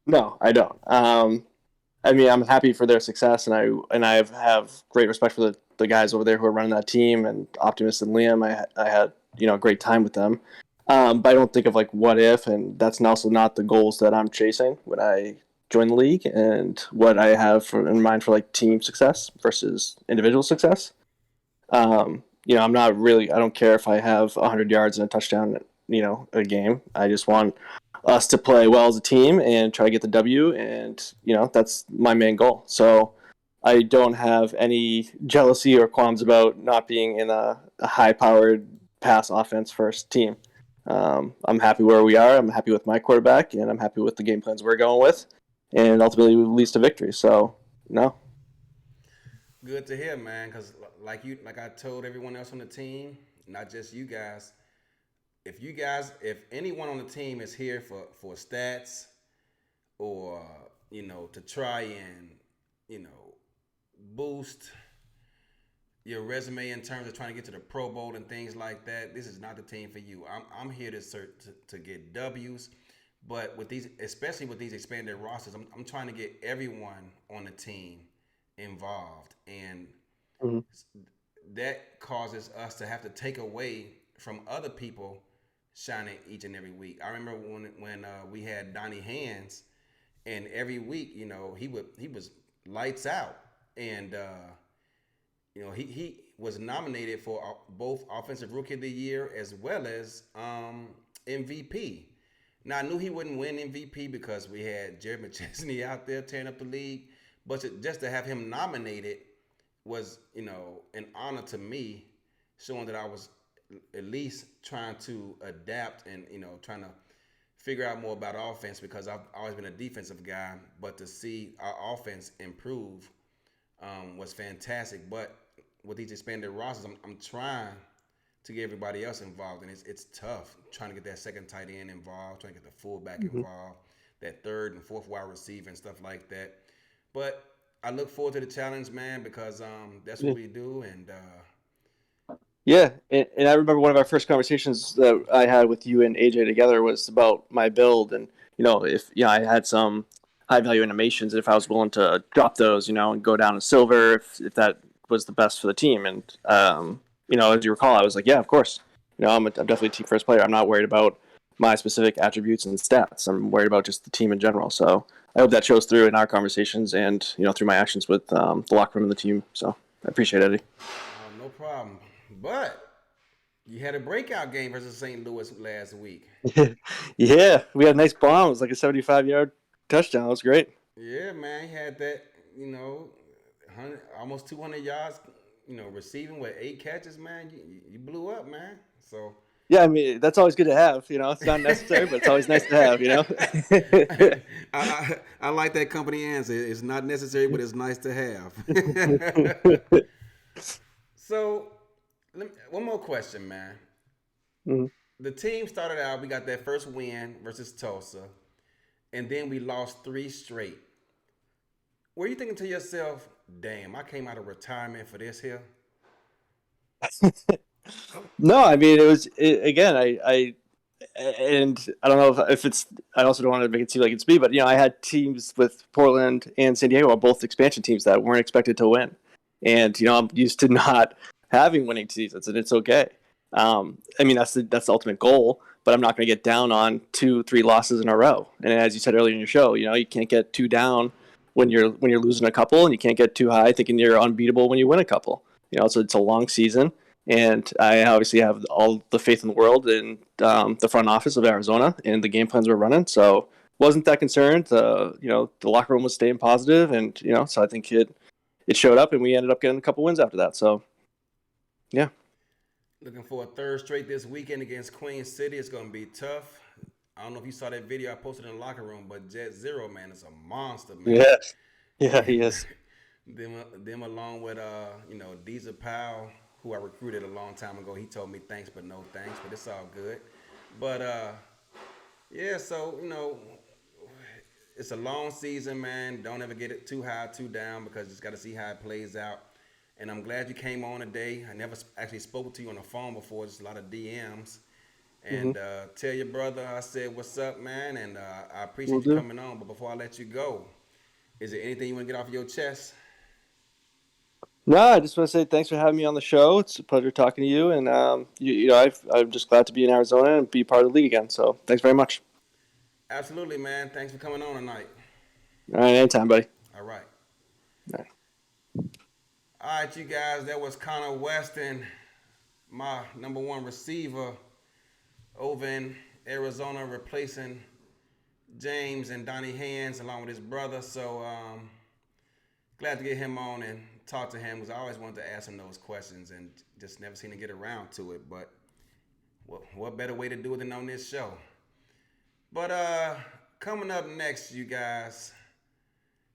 [SPEAKER 2] No, I don't. I mean, I'm happy for their success, and I have great respect for the guys over there who are running that team, and Optimus and Liam. I had a great time with them, but I don't think of like what if, and that's also not the goals that I'm chasing when I join the league, and what I have in mind for like team success versus individual success. I'm not really. I don't care if I have 100 yards and a touchdown. A game. I just want us to play well as a team and try to get the W, and that's my main goal. So I don't have any jealousy or qualms about not being in a high-powered pass offense first team. I'm happy where we are. I'm happy with my quarterback, and I'm happy with the game plans we're going with, and ultimately leads to victory. So no.
[SPEAKER 1] Good to hear, man. Because like I told everyone else on the team, not just you guys. If anyone on the team is here for stats or to try and boost your resume in terms of trying to get to the Pro Bowl and things like that, this is not the team for you. I'm here to get W's, but with these, especially with these expanded rosters, I'm trying to get everyone on the team involved, and
[SPEAKER 2] Mm-hmm.
[SPEAKER 1] that causes us to have to take away from other people shining each and every week. I remember when we had Donnie Hands, and every week, he was lights out, and he was nominated for both Offensive Rookie of the Year as well as MVP. Now I knew he wouldn't win MVP because we had Jared McChesney out there tearing up the league, but just to have him nominated was an honor to me, showing that I was at least trying to adapt and trying to figure out more about offense because I've always been a defensive guy, but to see our offense improve was fantastic. But with these expanded rosters, I'm trying to get everybody else involved, and it's tough trying to get that second tight end involved, trying to get the fullback
[SPEAKER 2] Mm-hmm.
[SPEAKER 1] involved, that third and fourth wide receiver and stuff like that. But I look forward to the challenge, man, because that's what we do, and
[SPEAKER 2] Yeah, and I remember one of our first conversations that I had with you and AJ together was about my build, and if I had some high value animations, if I was willing to drop those, and go down to silver, if that was the best for the team, and as you recall, I was like, yeah, of course, I'm definitely a team first player. I'm not worried about my specific attributes and stats. I'm worried about just the team in general. So I hope that shows through in our conversations and through my actions with the locker room and the team. So I appreciate it, Eddie.
[SPEAKER 1] no problem. But you had a breakout game versus St. Louis last week.
[SPEAKER 2] Yeah, we had a nice bomb. It was like a 75-yard touchdown. It was great.
[SPEAKER 1] Yeah, man, he had that, 100, almost 200 yards, receiving with 8 catches, man. You blew up, man. So.
[SPEAKER 2] Yeah, I mean that's always good to have. It's not necessary, but it's always nice to have.
[SPEAKER 1] I like that company answer. It's not necessary, but it's nice to have. So, one more question, man.
[SPEAKER 2] Mhm.
[SPEAKER 1] The team started out, we got that first win versus Tulsa, and then we lost 3 straight. Were you thinking to yourself, damn, I came out of retirement for this here?
[SPEAKER 2] No, I mean again. And I don't know if it's. I also don't want to make it seem like it's me, but I had teams with Portland and San Diego are both expansion teams that weren't expected to win, and I'm used to not having winning seasons, and it's okay. I mean that's the ultimate goal, but I'm not going to get down on 2-3 losses in a row. And as you said earlier in your show, you can't get too down when you're losing a couple, and you can't get too high thinking you're unbeatable when you win a couple. So it's a long season, and I obviously have all the faith in the world in the front office of Arizona and the game plans we're running. So wasn't that concerned. The locker room was staying positive, and so I think it showed up, and we ended up getting a couple wins after that. So yeah.
[SPEAKER 1] Looking for a third straight this weekend against Queen City. It's going to be tough. I don't know if you saw that video I posted in the locker room, but Jet Zero, man, is a monster, man.
[SPEAKER 2] Yes. Yeah, he is.
[SPEAKER 1] them along with Deezer Powell, who I recruited a long time ago. He told me thanks but no thanks, but it's all good. But yeah, so it's a long season, man. Don't ever get it too high, too down, because you just got to see how it plays out. And I'm glad you came on today. I never actually spoke to you on the phone before, just a lot of DMs.
[SPEAKER 2] Mm-hmm.
[SPEAKER 1] And tell your brother I said what's up, man, and I
[SPEAKER 2] We'll
[SPEAKER 1] appreciate you
[SPEAKER 2] do.
[SPEAKER 1] coming on. But before I let you go, is there anything you want to get off your chest?
[SPEAKER 2] No, I just want to say thanks for having me on the show. It's a pleasure talking to you, and I'm just glad to be in Arizona and be part of the league again. So thanks very much.
[SPEAKER 1] Absolutely, man. Thanks for coming on tonight.
[SPEAKER 2] All right, anytime, buddy.
[SPEAKER 1] All right.
[SPEAKER 2] All right.
[SPEAKER 1] All right, you guys, that was Connor Weston, my number one receiver over in Arizona, replacing James and Donnie Hands along with his brother. So glad to get him on and talk to him, because I always wanted to ask him those questions and just never seem to get around to it. But what better way to do it than on this show? But coming up next, you guys,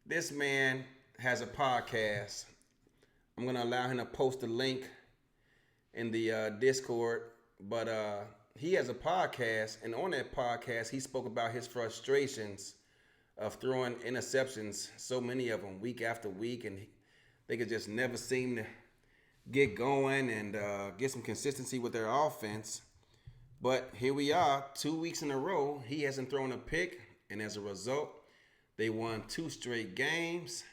[SPEAKER 1] this man has a podcast. I'm gonna allow him to post the link in the Discord. But he has a podcast, and on that podcast, he spoke about his frustrations of throwing interceptions, so many of them week after week, and they could just never seem to get going and get some consistency with their offense. But here we are, 2 weeks in a row, he hasn't thrown a pick, and as a result, they won 2 straight games,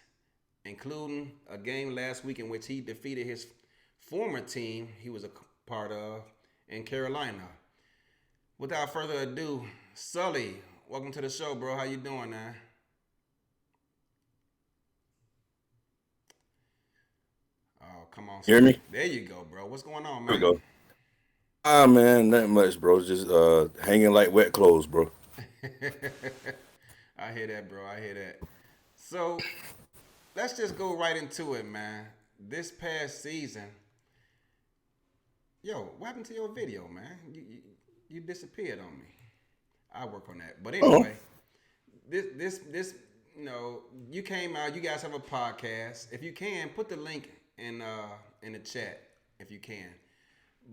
[SPEAKER 1] including a game last week in which he defeated his former team he was a part of in Carolina. Without further ado, Sully, welcome to the show, bro. How you doing, man? Oh, come on,
[SPEAKER 3] Hear
[SPEAKER 1] Sully.
[SPEAKER 3] me?
[SPEAKER 1] There you go, bro. What's going on,
[SPEAKER 3] There we
[SPEAKER 1] man?
[SPEAKER 3] go. Man, nothing much, bro. Just hanging like wet clothes, bro.
[SPEAKER 1] I hear that, bro. I hear that. So let's just go right into it, man. This past season, yo, what happened to your video, man? You disappeared on me. I'll work on that. But
[SPEAKER 3] Oh,
[SPEAKER 1] anyway, this you came out. You guys have a podcast. If you can, put the link in the chat if you can.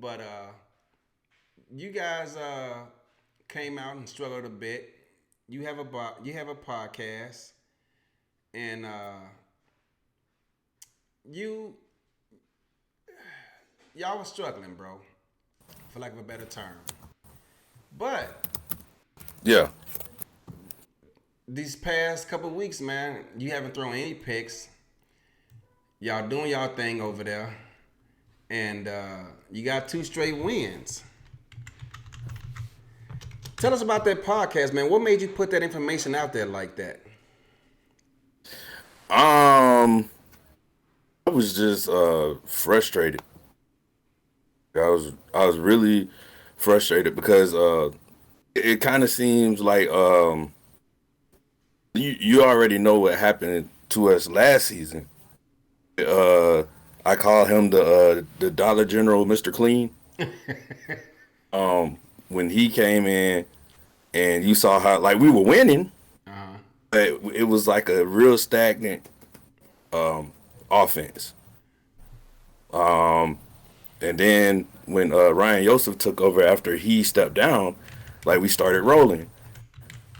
[SPEAKER 1] But you guys came out and struggled a bit. You have a podcast, and you y'all was struggling, bro, for lack of a better term. But
[SPEAKER 3] Yeah.
[SPEAKER 1] these past couple weeks, man, you haven't thrown any picks. Y'all doing y'all thing over there, and you got 2 straight wins. Tell us about that podcast, man. What made you put that information out there like that?
[SPEAKER 3] I was just frustrated. I was really frustrated because it kind of seems like you already know what happened to us last season. Uh, I call him the Dollar General, Mr. Clean. When he came in and you saw how like we were winning,
[SPEAKER 1] Uh-huh.
[SPEAKER 3] but it was like a real stagnant offense. And then when Ryan Yosef took over after he stepped down, like we started rolling,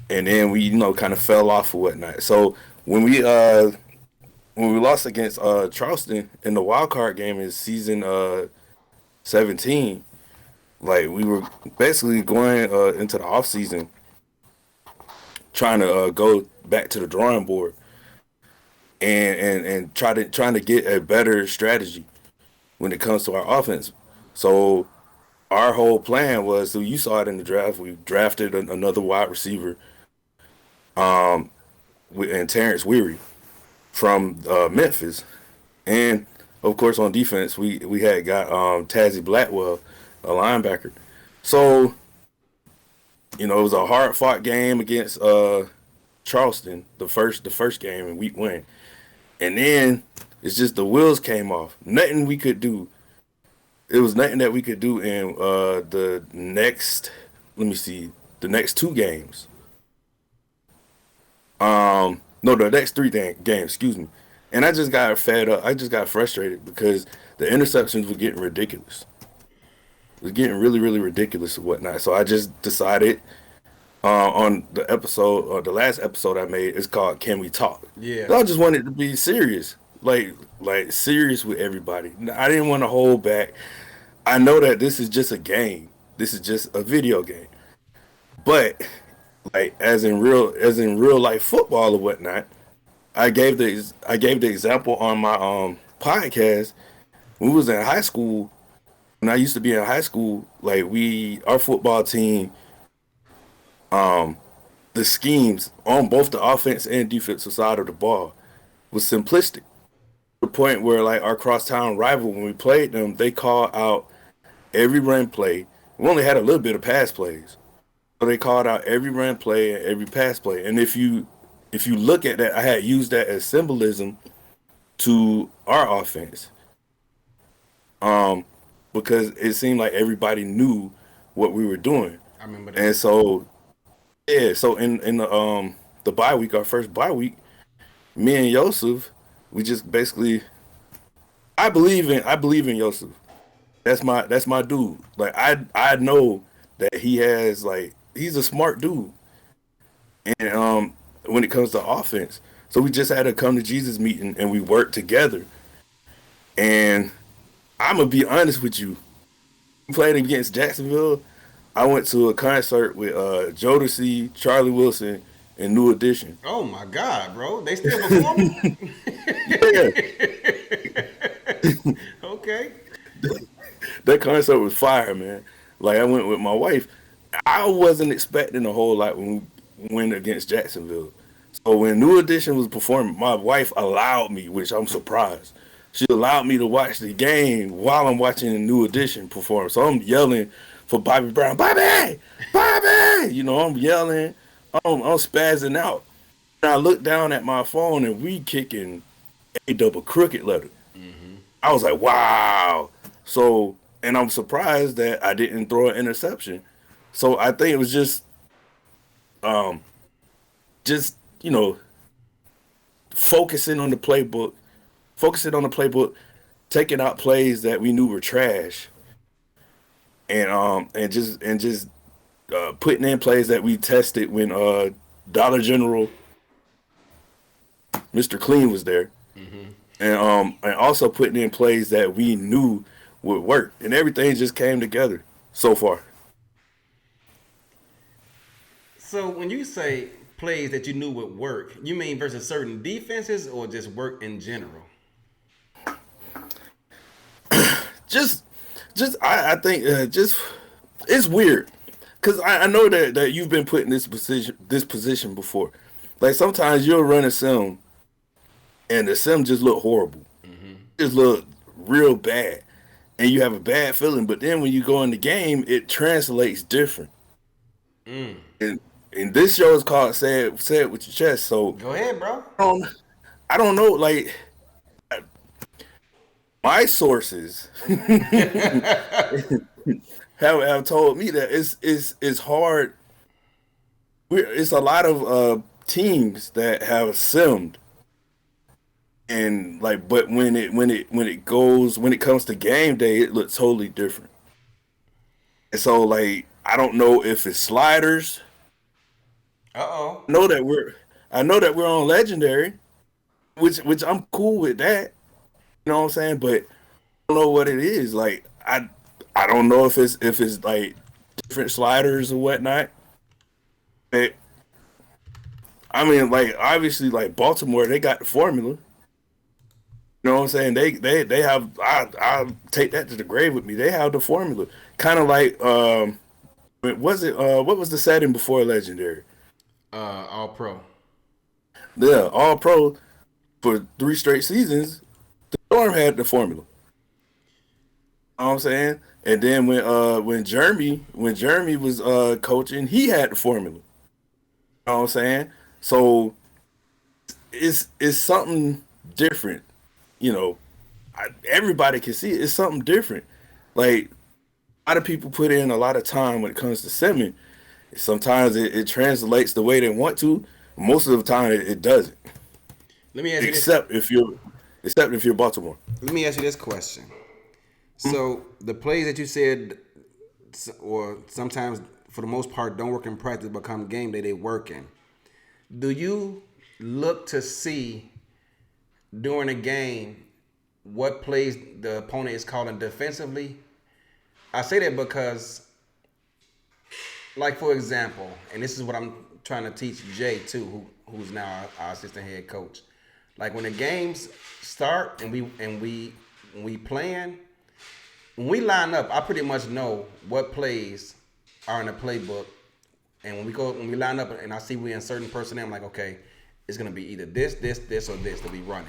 [SPEAKER 3] and then we kind of fell off or whatnot. So when we lost against Charleston in the wild card game in season 17, like we were basically going into the off season trying to go back to the drawing board and trying to get a better strategy when it comes to our offense. So our whole plan was, so you saw it in the draft, we drafted another wide receiver, and Terrence Weary from Memphis, and of course on defense we had got Tazzy Blackwell, a linebacker. So it was a hard fought game against Charleston, the first game in week 1, and then it's just the wheels came off. Nothing we could do. It was nothing that we could do in the next. Let me see. The next 2 games. No, the next 3 games. Excuse me. And I just got fed up. I just got frustrated because the interceptions were getting ridiculous. It was getting really, really ridiculous and whatnot. So I just decided on the episode, or the last episode I made, it's called "Can We Talk?"
[SPEAKER 1] Yeah.
[SPEAKER 3] So I just wanted to be serious, like serious with everybody. I didn't want to hold back. I know that this is just a game. This is just a video game. But like as in real life football or whatnot, I gave the example on my podcast. When we was in high school, when I used to be in high school, like our football team, the schemes on both the offense and defensive side of the ball was simplistic. The point where like our crosstown rival, when we played them, they called out every run play. We only had a little bit of pass plays, so they called out every run play and every pass play. And if you look at that, I had used that as symbolism to our offense, because it seemed like everybody knew what we were doing.
[SPEAKER 1] I remember
[SPEAKER 3] And
[SPEAKER 1] that.
[SPEAKER 3] so yeah, so in the bye week, our first bye week, me and Yosef, we just basically I believe in Yosef. That's my dude. Like I know that he's a smart dude. And when it comes to offense. So we just had a come to Jesus meeting and we worked together. And I'm gonna be honest with you. We played against Jacksonville. I went to a concert with Jodeci, Charlie Wilson, and New Edition.
[SPEAKER 1] Oh my God, bro! They still performing?
[SPEAKER 3] Yeah,
[SPEAKER 1] Okay.
[SPEAKER 3] that concert was fire, man. Like I went with my wife. I wasn't expecting a whole lot when we went against Jacksonville. So when New Edition was performing, my wife allowed me, which I'm surprised. She allowed me to watch the game while I'm watching the New Edition perform. So I'm yelling for Bobby Brown, Bobby, Bobby. I'm yelling, I'm spazzing out. And I look down at my phone and we kicking a double crooked letter. I was like, wow. So, and I'm surprised that I didn't throw an interception. So I think it was just focusing on the playbook, taking out plays that we knew were trash, and just putting in plays that we tested when Dollar General, Mr. Clean was there. and also putting in plays that we knew would work, and everything just came together so far.
[SPEAKER 1] So when you say plays that you knew would work, you mean versus certain defenses or just work in general?
[SPEAKER 3] Just, I think just it's weird because I know that you've been put in this position before. Like sometimes you'll run a sim and the sim just look horrible, just look real bad, and you have a bad feeling. But then when you go in the game, it translates different. And and this show is called "Say It with Your Chest." So
[SPEAKER 1] Go ahead, bro.
[SPEAKER 3] um, I don't know, like my sources have told me that it's hard. It's a lot of teams that have simmed and like, but when it comes to game day, it looks totally different. And so like I don't know if it's sliders.
[SPEAKER 1] Uh oh.
[SPEAKER 3] I know that we're I know that we're on legendary, which I'm cool with that. You know what I'm saying? But I don't know what it is. Like I don't know if it's like different sliders or whatnot. But I mean, like obviously, like Baltimore, they got the formula. You know what I'm saying? They have. I take that to the grave with me. They have the formula. Kind of like was it what was the setting before legendary?
[SPEAKER 1] All pro.
[SPEAKER 3] Yeah, all pro for 3 straight seasons. The Storm had the formula. You know what I'm saying? And then when Jeremy was coaching, he had the formula. You know what I'm saying? So it's something different. You know, everybody can see it. It's something different. Like a lot of people put in a lot of time when it comes to simming. Sometimes it translates the way they want to. Most of the time, it doesn't.
[SPEAKER 1] Let me ask you this.
[SPEAKER 3] Except if you're, except if you're Baltimore.
[SPEAKER 1] Let me ask you this question. So the plays that you said, or sometimes for the most part, don't work in practice, become game day. They working. Do you look to see during a game what plays the opponent is calling defensively? I say that because, like for example, and this is what I'm trying to teach Jay too, who's now our assistant head coach. Like when the games start and we playing, when we line up, I pretty much know what plays are in the playbook. And when we line up and I see we in certain personnel, I'm like, okay, it's gonna be either this, or this that we running.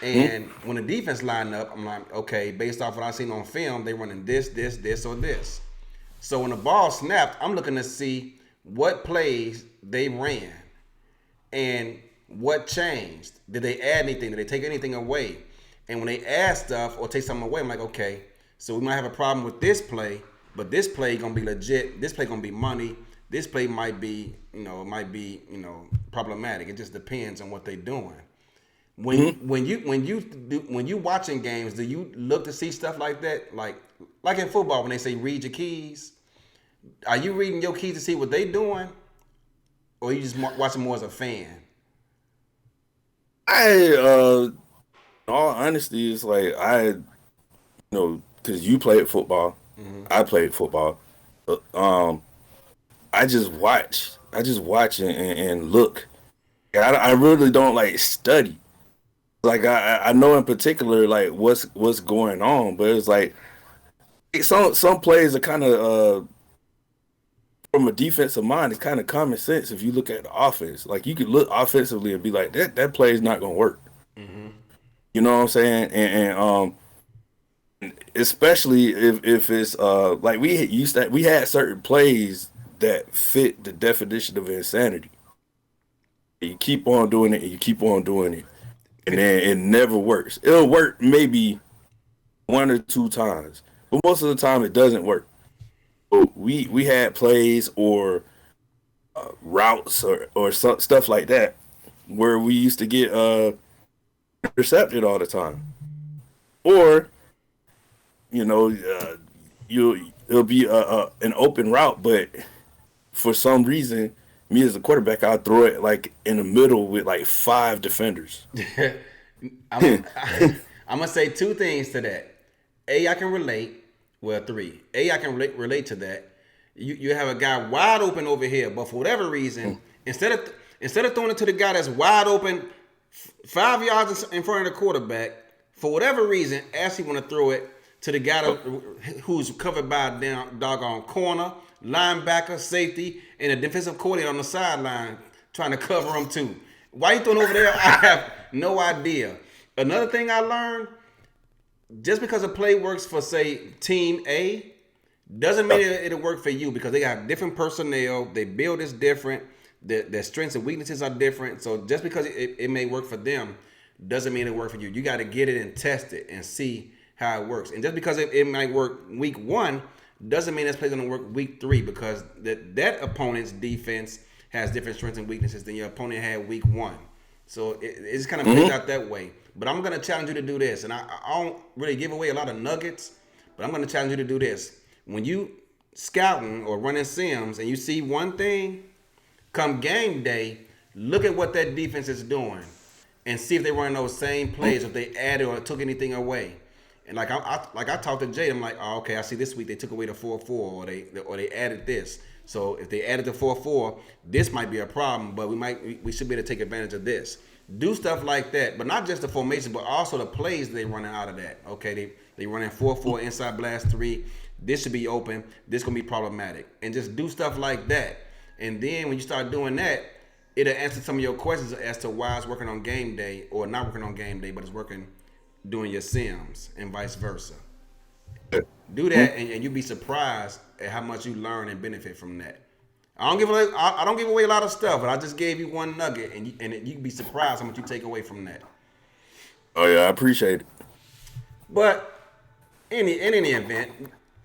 [SPEAKER 1] And when the defense line up, I'm like, okay, based off what I seen on film, they running this, or this. So when the ball snapped, I'm looking to see what plays they ran and what changed. Did they add anything? Did they take anything away? And when they add stuff or take something away, I'm like, okay, so we might have a problem with this play, but this play gonna be legit. This play gonna be money. This play might be, problematic. It just depends on what they're doing. When you watching games, do you look to see stuff like that? Like in football, when they say read your keys, are you reading your keys to see what they doing, or you just watching more as a fan?
[SPEAKER 3] In all honesty, it's like because you played football, I played football. Um, I just watch and look. I really don't like study. Like I know in particular like what's going on, but it's like some plays are kind of from a defensive mind. It's kind of common sense if you look at the offense. Like you could look offensively and be like that play is not gonna work. You know what I'm saying? And especially if it's like we had certain plays that fit the definition of insanity. You keep on doing it and you keep on doing it, and then it never works. It'll work maybe 1 or 2 times, but most of the time it doesn't work. But we had plays or routes or stuff like that where we used to get intercepted all the time, or you know it'll be an open route, but for some reason, me as a quarterback, I'll throw it like in the middle with like 5 defenders.
[SPEAKER 1] I'm I'm gonna say two things to that. A, I can relate. Well, three. A, I can relate to that. You have a guy wide open over here, but for whatever reason, instead of throwing it to the guy that's wide open, 5 yards in front of the quarterback, for whatever reason, actually want to throw it to the guy who's covered by a damn doggone corner, linebacker, safety, and a defensive coordinator on the sideline trying to cover him too. Why you throwing over there? I have no idea. Another thing I learned, just because a play works for, say, Team A, doesn't mean it'll work for you, because they got different personnel. They build is different. Their strengths and weaknesses are different. So just because it may work for them doesn't mean it work for you. You got to get it and test it and see how it works. And just because it might work week 1 doesn't mean that play's going to work week 3, because that opponent's defense has different strengths and weaknesses than your opponent had week 1. So it just kind of plays out that way. But I'm going to challenge you to do this. And I don't really give away a lot of nuggets, but I'm going to challenge you to do this. When you scouting or running sims and you see one thing, come game day, look at what that defense is doing and see if they run those same plays, if they added or took anything away. And like I talked to Jay, I'm like, oh, okay, I see this week they took away the 4-4 or they added this. So if they added the 4-4, this might be a problem, but we should be able to take advantage of this. Do stuff like that, but not just the formation, but also the plays they running out of that. Okay, they running 4-4 inside blast 3. This should be open. This gonna be problematic, and just do stuff like that. And then when you start doing that, it'll answer some of your questions as to why it's working on game day or not working on game day, but it's working doing your sims and vice versa. Do that, and you'll be surprised at how much you learn and benefit from that. I don't give away a lot of stuff, but I just gave you one nugget, and you can be surprised how much you take away from that.
[SPEAKER 3] Oh yeah, I appreciate it.
[SPEAKER 1] But in any event,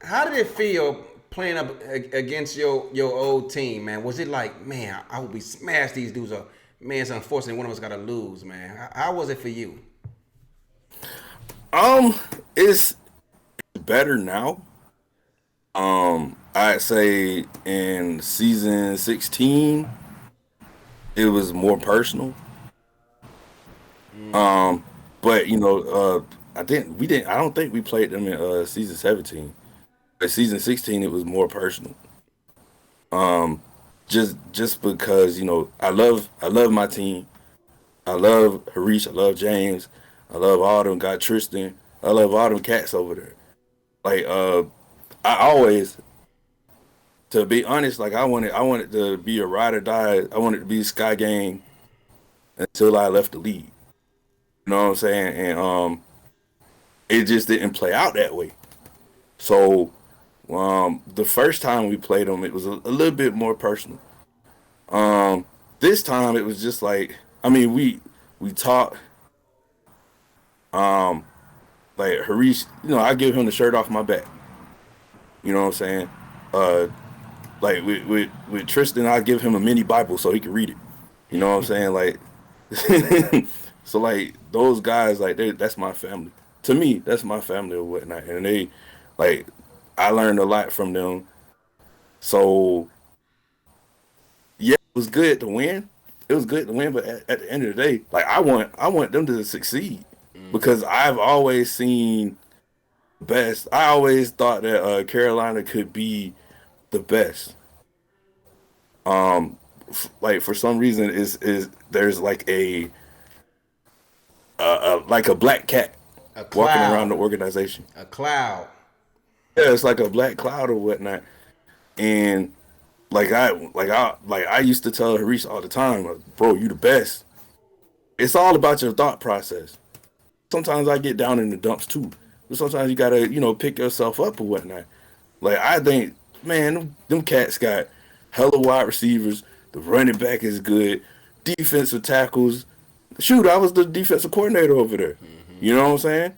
[SPEAKER 1] how did it feel playing up against your old team, man? Was it like, man, I hope we smash these dudes up? Man, it's unfortunate one of us got to lose, man. How was it for you?
[SPEAKER 3] It's better now. I'd say in season 16, it was more personal. But I don't think we played them in season 17. But season 16, it was more personal. Just because I love my team. I love Harish. I love James. I love all them. Got Tristan. I love all them cats over there. Like I always, to be honest, like I wanted to be a ride or die. I wanted to be Sky Gang until I left the league. You know what I'm saying? And it just didn't play out that way. So the first time we played them, it was a little bit more personal. This time it was just like, I mean, we talked. Like Harish, I give him the shirt off my back. You know what I'm saying? Like with Tristan, I give him a mini Bible so he can read it. You know what I'm saying? Like, so like those guys, like that's my family. To me, that's my family or whatnot, and they, like, I learned a lot from them. So yeah, it was good to win. It was good to win, but at the end of the day, like I want them to succeed because I've always seen best. I always thought that Carolina could be the best. Like for some reason is there's like a black cat walking around the organization.
[SPEAKER 1] A cloud.
[SPEAKER 3] Yeah, it's like a black cloud or whatnot. And I used to tell Harish all the time, like, bro, you the best. It's all about your thought process. Sometimes I get down in the dumps too. But sometimes you gotta, pick yourself up or whatnot. Like I think, man, them cats got hella wide receivers. The running back is good. Defensive tackles. Shoot, I was the defensive coordinator over there. Mm-hmm. You know what I'm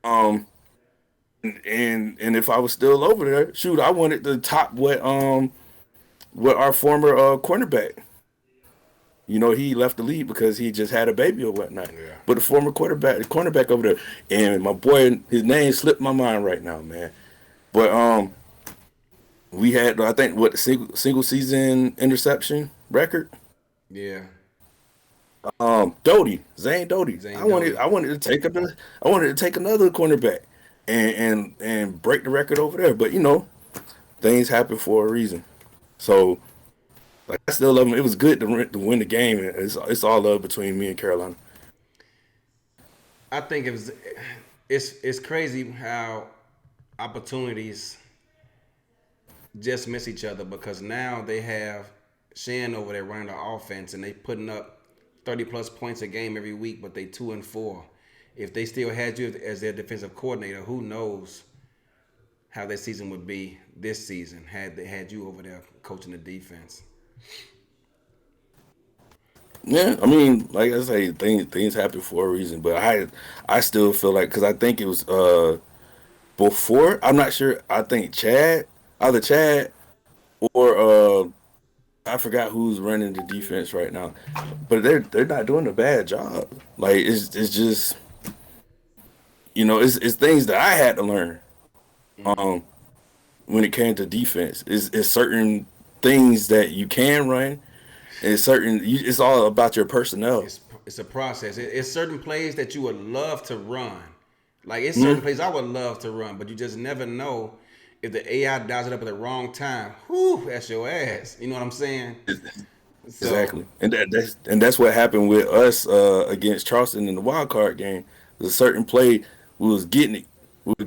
[SPEAKER 3] saying? And if I was still over there, shoot, I wanted to top what our former cornerback. He left the league because he just had a baby or whatnot. Yeah. But the former cornerback over there, and my boy, his name slipped my mind right now, man. But we had, I think, what, single season interception record.
[SPEAKER 1] Yeah.
[SPEAKER 3] Doty, Zane Doty.
[SPEAKER 1] Zane
[SPEAKER 3] I wanted
[SPEAKER 1] Doty.
[SPEAKER 3] I wanted to take another I wanted to take another cornerback and break the record over there. But things happen for a reason. So like I still love him. It was good to win the game. It's all love between me and Carolina.
[SPEAKER 1] I think it's crazy how opportunities just miss each other because now they have Shan over there running the offense and they putting up 30 plus points a game every week, but they 2-4. If they still had you as their defensive coordinator, who knows how their season would be this season had they had you over there coaching the defense.
[SPEAKER 3] Yeah, I mean, like I say, things happen for a reason. But I still feel like because I think it was before. I'm not sure. I think either Chad or I forgot who's running the defense right now, but they're not doing a bad job. Like it's just it's things that I had to learn um when it came to defense. It's certain things that you can run, and it's all about your personnel.
[SPEAKER 1] It's a process. It's certain plays that you would love to run. Like it's certain
[SPEAKER 3] Mhm.
[SPEAKER 1] plays I would love to run, but you just never know if the AI dials it up at the wrong time. Whew, that's your ass. You know what I'm saying? So
[SPEAKER 3] Exactly, and that's what happened with us against Charleston in the wild card game. There's a certain play we was getting it,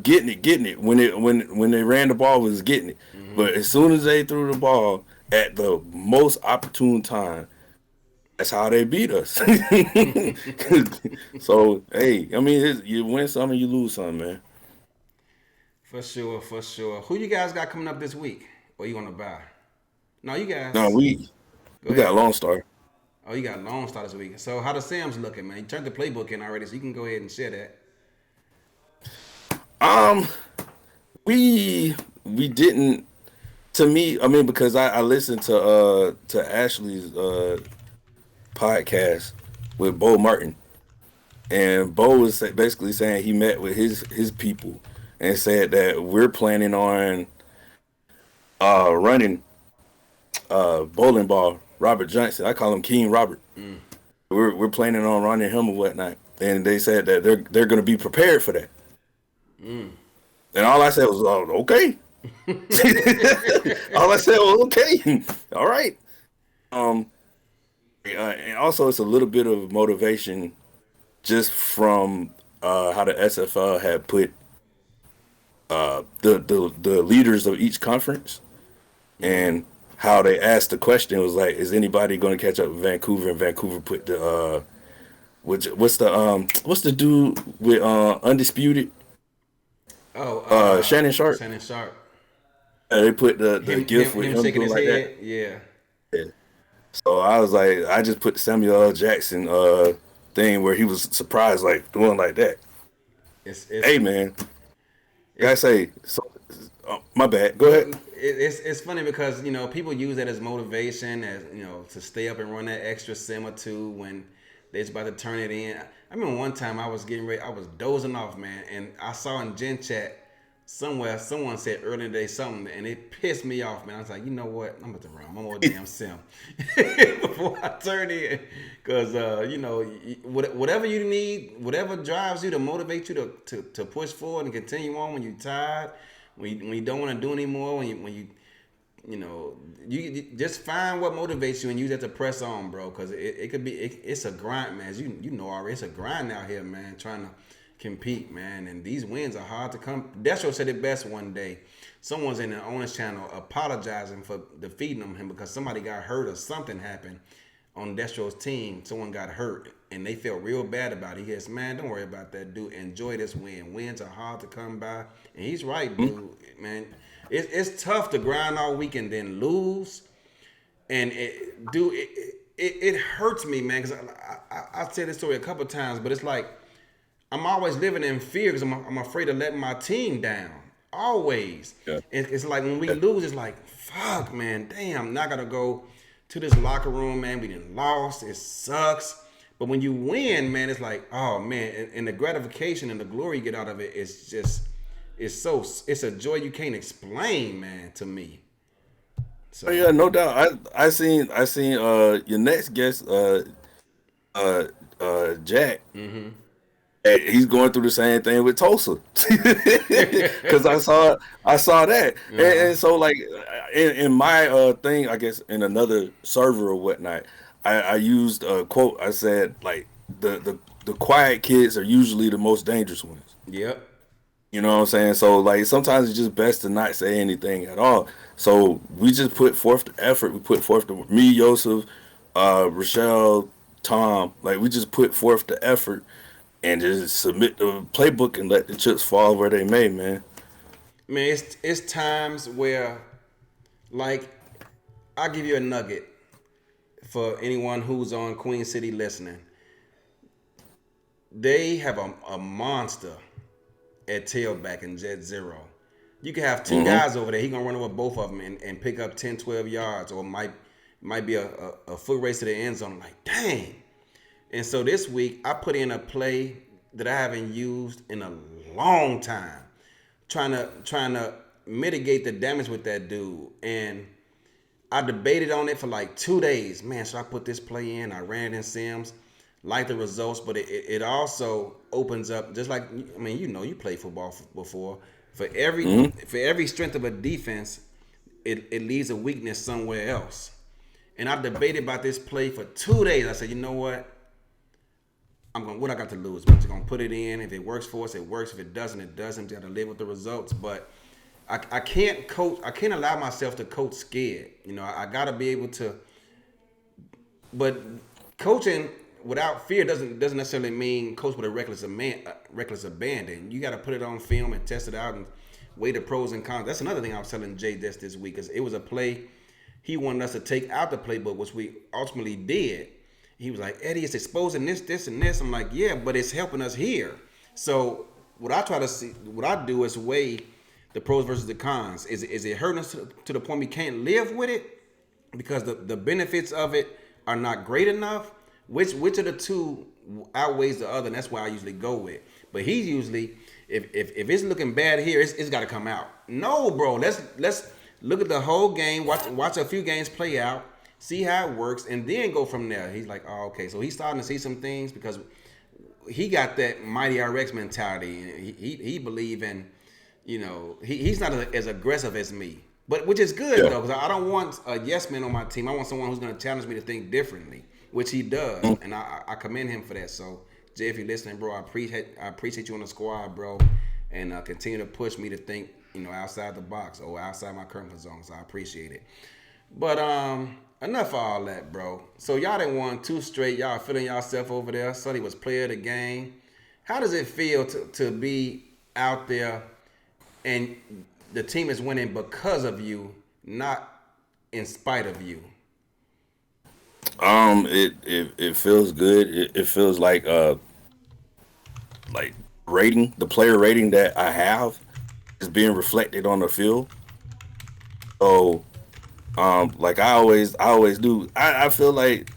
[SPEAKER 3] getting it when they ran the ball we was getting it, but as soon as they threw the ball at the most opportune time, that's how they beat us. So hey, I mean you win some and you lose some, man.
[SPEAKER 1] for sure, for sure. Who you guys got coming up this week? Or you want to buy? No, you
[SPEAKER 3] No,
[SPEAKER 1] guys. Go
[SPEAKER 3] we got a
[SPEAKER 1] ahead.
[SPEAKER 3] Lone Star.
[SPEAKER 1] Oh, you got Lone Star this week. So how the Sam's looking, man? You turned the playbook in already, so you can go ahead and share that.
[SPEAKER 3] Um, we didn't. To me, I mean, because I listened to Ashley's podcast with Bo Martin, and Bo was basically saying he met with his people and said that we're planning on running bowling ball Robert Johnson. I call him King Robert. We're planning on running him and whatnot, and they said that they're going to be prepared for that. And all I said was, oh, okay. All I said was, okay, all right. Um, and also it's a little bit of motivation just from how the SFL had put the leaders of each conference and how they asked the question was like, is anybody going to catch up with Vancouver? And Vancouver put the what's the dude with undisputed
[SPEAKER 1] Oh,
[SPEAKER 3] Shannon Sharp?
[SPEAKER 1] Shannon Sharp.
[SPEAKER 3] They put the gift with
[SPEAKER 1] Him
[SPEAKER 3] him
[SPEAKER 1] shaking
[SPEAKER 3] doing
[SPEAKER 1] his
[SPEAKER 3] like that.
[SPEAKER 1] head. Yeah.
[SPEAKER 3] Yeah. So I was like, I just put the Samuel L. Jackson thing where he was surprised, like doing like that.
[SPEAKER 1] It's
[SPEAKER 3] Hey
[SPEAKER 1] it's
[SPEAKER 3] man, I
[SPEAKER 1] it's
[SPEAKER 3] say, so, my bad. Go
[SPEAKER 1] no,
[SPEAKER 3] ahead.
[SPEAKER 1] it's funny because people use that as motivation, as to stay up and run that extra sim or two when they're about to turn it in. I remember one time I was getting ready, I was dozing off, man, and I saw in Gen Chat somewhere someone said earlier today something, and it pissed me off, man. I was like, you know what? I'm about to run one more damn sim before I turn in, because whatever you need, whatever drives you to motivate you to push forward and continue on when you're tired, when you don't want to do anymore, you just find what motivates you and use that to press on, bro. Because it could be it's a grind, man. As you know already, it's a grind out here, man. Trying to compete, man. And these wins are hard to come. Destro said it best one day. Someone's in the owner's channel apologizing for defeating him because somebody got hurt or something happened on Destro's team. Someone got hurt and they felt real bad about it. He says, man, don't worry about that, dude. Enjoy this win. Wins are hard to come by. And he's right, dude. Man, it's tough to grind all week and then lose. And it hurts me, man, because I've said this story a couple times, but it's like I'm always living in fear because I'm afraid of letting my team down. Always.
[SPEAKER 3] Yeah.
[SPEAKER 1] It's like when we lose, it's like, fuck, man, damn, now I gotta go to this locker room, man. We done lost. It sucks. But when you win, man, it's like, oh man, and the gratification and the glory you get out of it is just, it's a joy you can't explain, man, to me.
[SPEAKER 3] Oh
[SPEAKER 1] So
[SPEAKER 3] yeah, no doubt. I seen your next guest. uh, Jack.
[SPEAKER 1] Mm-hmm.
[SPEAKER 3] He's going through the same thing with Tulsa, because I saw that, and so like in my thing, I guess in another server or whatnot, I used a quote. I said like the quiet kids are usually the most dangerous ones.
[SPEAKER 1] Yep.
[SPEAKER 3] You know what I'm saying? So like sometimes it's just best to not say anything at all. So we just put forth the effort. We put forth the me, Joseph, Rochelle, Tom. Like we just put forth the effort and just submit the playbook and let the chips fall where they may, man.
[SPEAKER 1] Man, it's times where, like, I'll give you a nugget for anyone who's on Queen City listening. They have a monster at tailback in Jet Zero. You can have two
[SPEAKER 3] Mm-hmm.
[SPEAKER 1] guys over there. He gonna run over both of them and pick up 10, 12 yards, or might be a foot race to the end zone. I'm like, dang. And so this week I put in a play that I haven't used in a long time, trying to mitigate the damage with that dude. And I debated on it for like 2 days. Man, should I put this play in? I ran it in Sims, like the results, but it also opens up, just like, I mean, you played football before. For every
[SPEAKER 3] Mm-hmm.
[SPEAKER 1] for every strength of a defense, it leaves a weakness somewhere else. And I debated about this play for 2 days. I said, you know what? What I got to lose? I'm just gonna put it in. If it works for us, it works. If it doesn't, it doesn't. Got to live with the results. But I can't coach. I can't allow myself to coach scared. I gotta be able to. But coaching without fear doesn't necessarily mean coach with a reckless abandon. You got to put it on film and test it out and weigh the pros and cons. That's another thing I was telling Jay this week, because it was a play he wanted us to take out the playbook, which we ultimately did. He was like, Eddie, it's exposing this, and this. I'm like, yeah, but it's helping us here. So what I do is weigh the pros versus the cons. Is it hurting us to the point we can't live with it because the benefits of it are not great enough? Which of the two outweighs the other? And that's why I usually go with. But he's usually, if it's looking bad here, it's got to come out. No, bro, let's look at the whole game, watch a few games play out, see how it works, and then go from there. He's like, oh, okay. So he's starting to see some things because he got that Mighty RX mentality. He believe in, he's not as aggressive as me. But which is good,
[SPEAKER 3] Yeah.
[SPEAKER 1] though, because I don't want a yes man on my team. I want someone who's going to challenge me to think differently, which he does, and I commend him for that. So Jay, if you're listening, bro, I appreciate you on the squad, bro, and continue to push me to think, outside the box or outside my comfort zone. So I appreciate it. But enough of all that, bro. So y'all done won 2 straight. Y'all feeling yourself over there. Sonny was player of the game. How does it feel to be out there and the team is winning because of you, not in spite of you?
[SPEAKER 3] It feels good. It feels like rating, the player rating that I have is being reflected on the field. So like I always do. I feel like,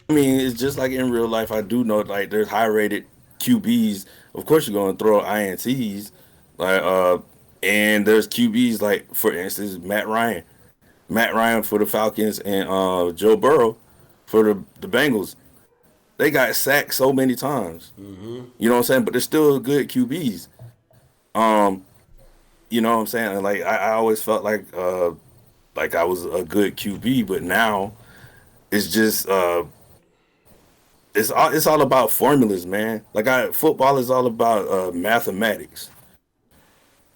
[SPEAKER 3] I mean, it's just like in real life. I do know like there's high rated QBs. Of course, you're gonna throw ints, like and there's QBs like, for instance, Matt Ryan for the Falcons, and Joe Burrow for the Bengals. They got sacked so many times. You know what I'm saying? But they're still good QBs. Um, you know what I'm saying? And, like I always felt like I was a good QB, but now it's just it's all about formulas, man. Like football is all about mathematics.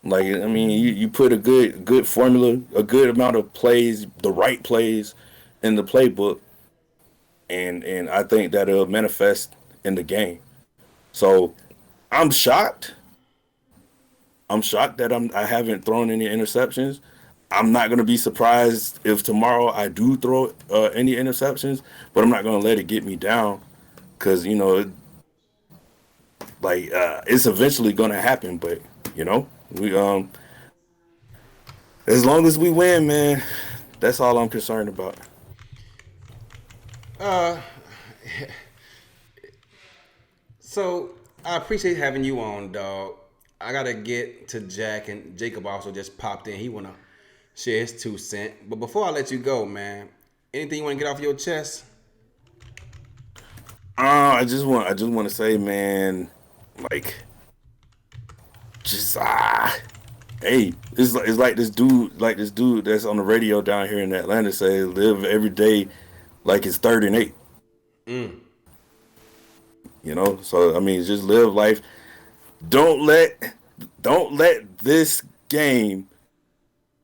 [SPEAKER 3] Like, I mean, you put a good formula, a good amount of plays, the right plays in the playbook, and I think that it'll manifest in the game. So I'm shocked. I'm shocked that I haven't thrown any interceptions. I'm not gonna be surprised if tomorrow I do throw any interceptions, but I'm not gonna let it get me down, because it's eventually gonna happen. But we as long as we win, man, that's all I'm concerned about.
[SPEAKER 1] Uh, so I appreciate having you on, dog. I gotta get to Jack, and Jacob also just popped in. He wanna share his 2 cents. But before I let you go, man, anything you wanna get off your chest?
[SPEAKER 3] I just want to say, man, like, just hey, it's like this dude that's on the radio down here in Atlanta say, live every day like it's third and eight.
[SPEAKER 1] Mm.
[SPEAKER 3] You know, so I mean, just live life. Don't let don't let this game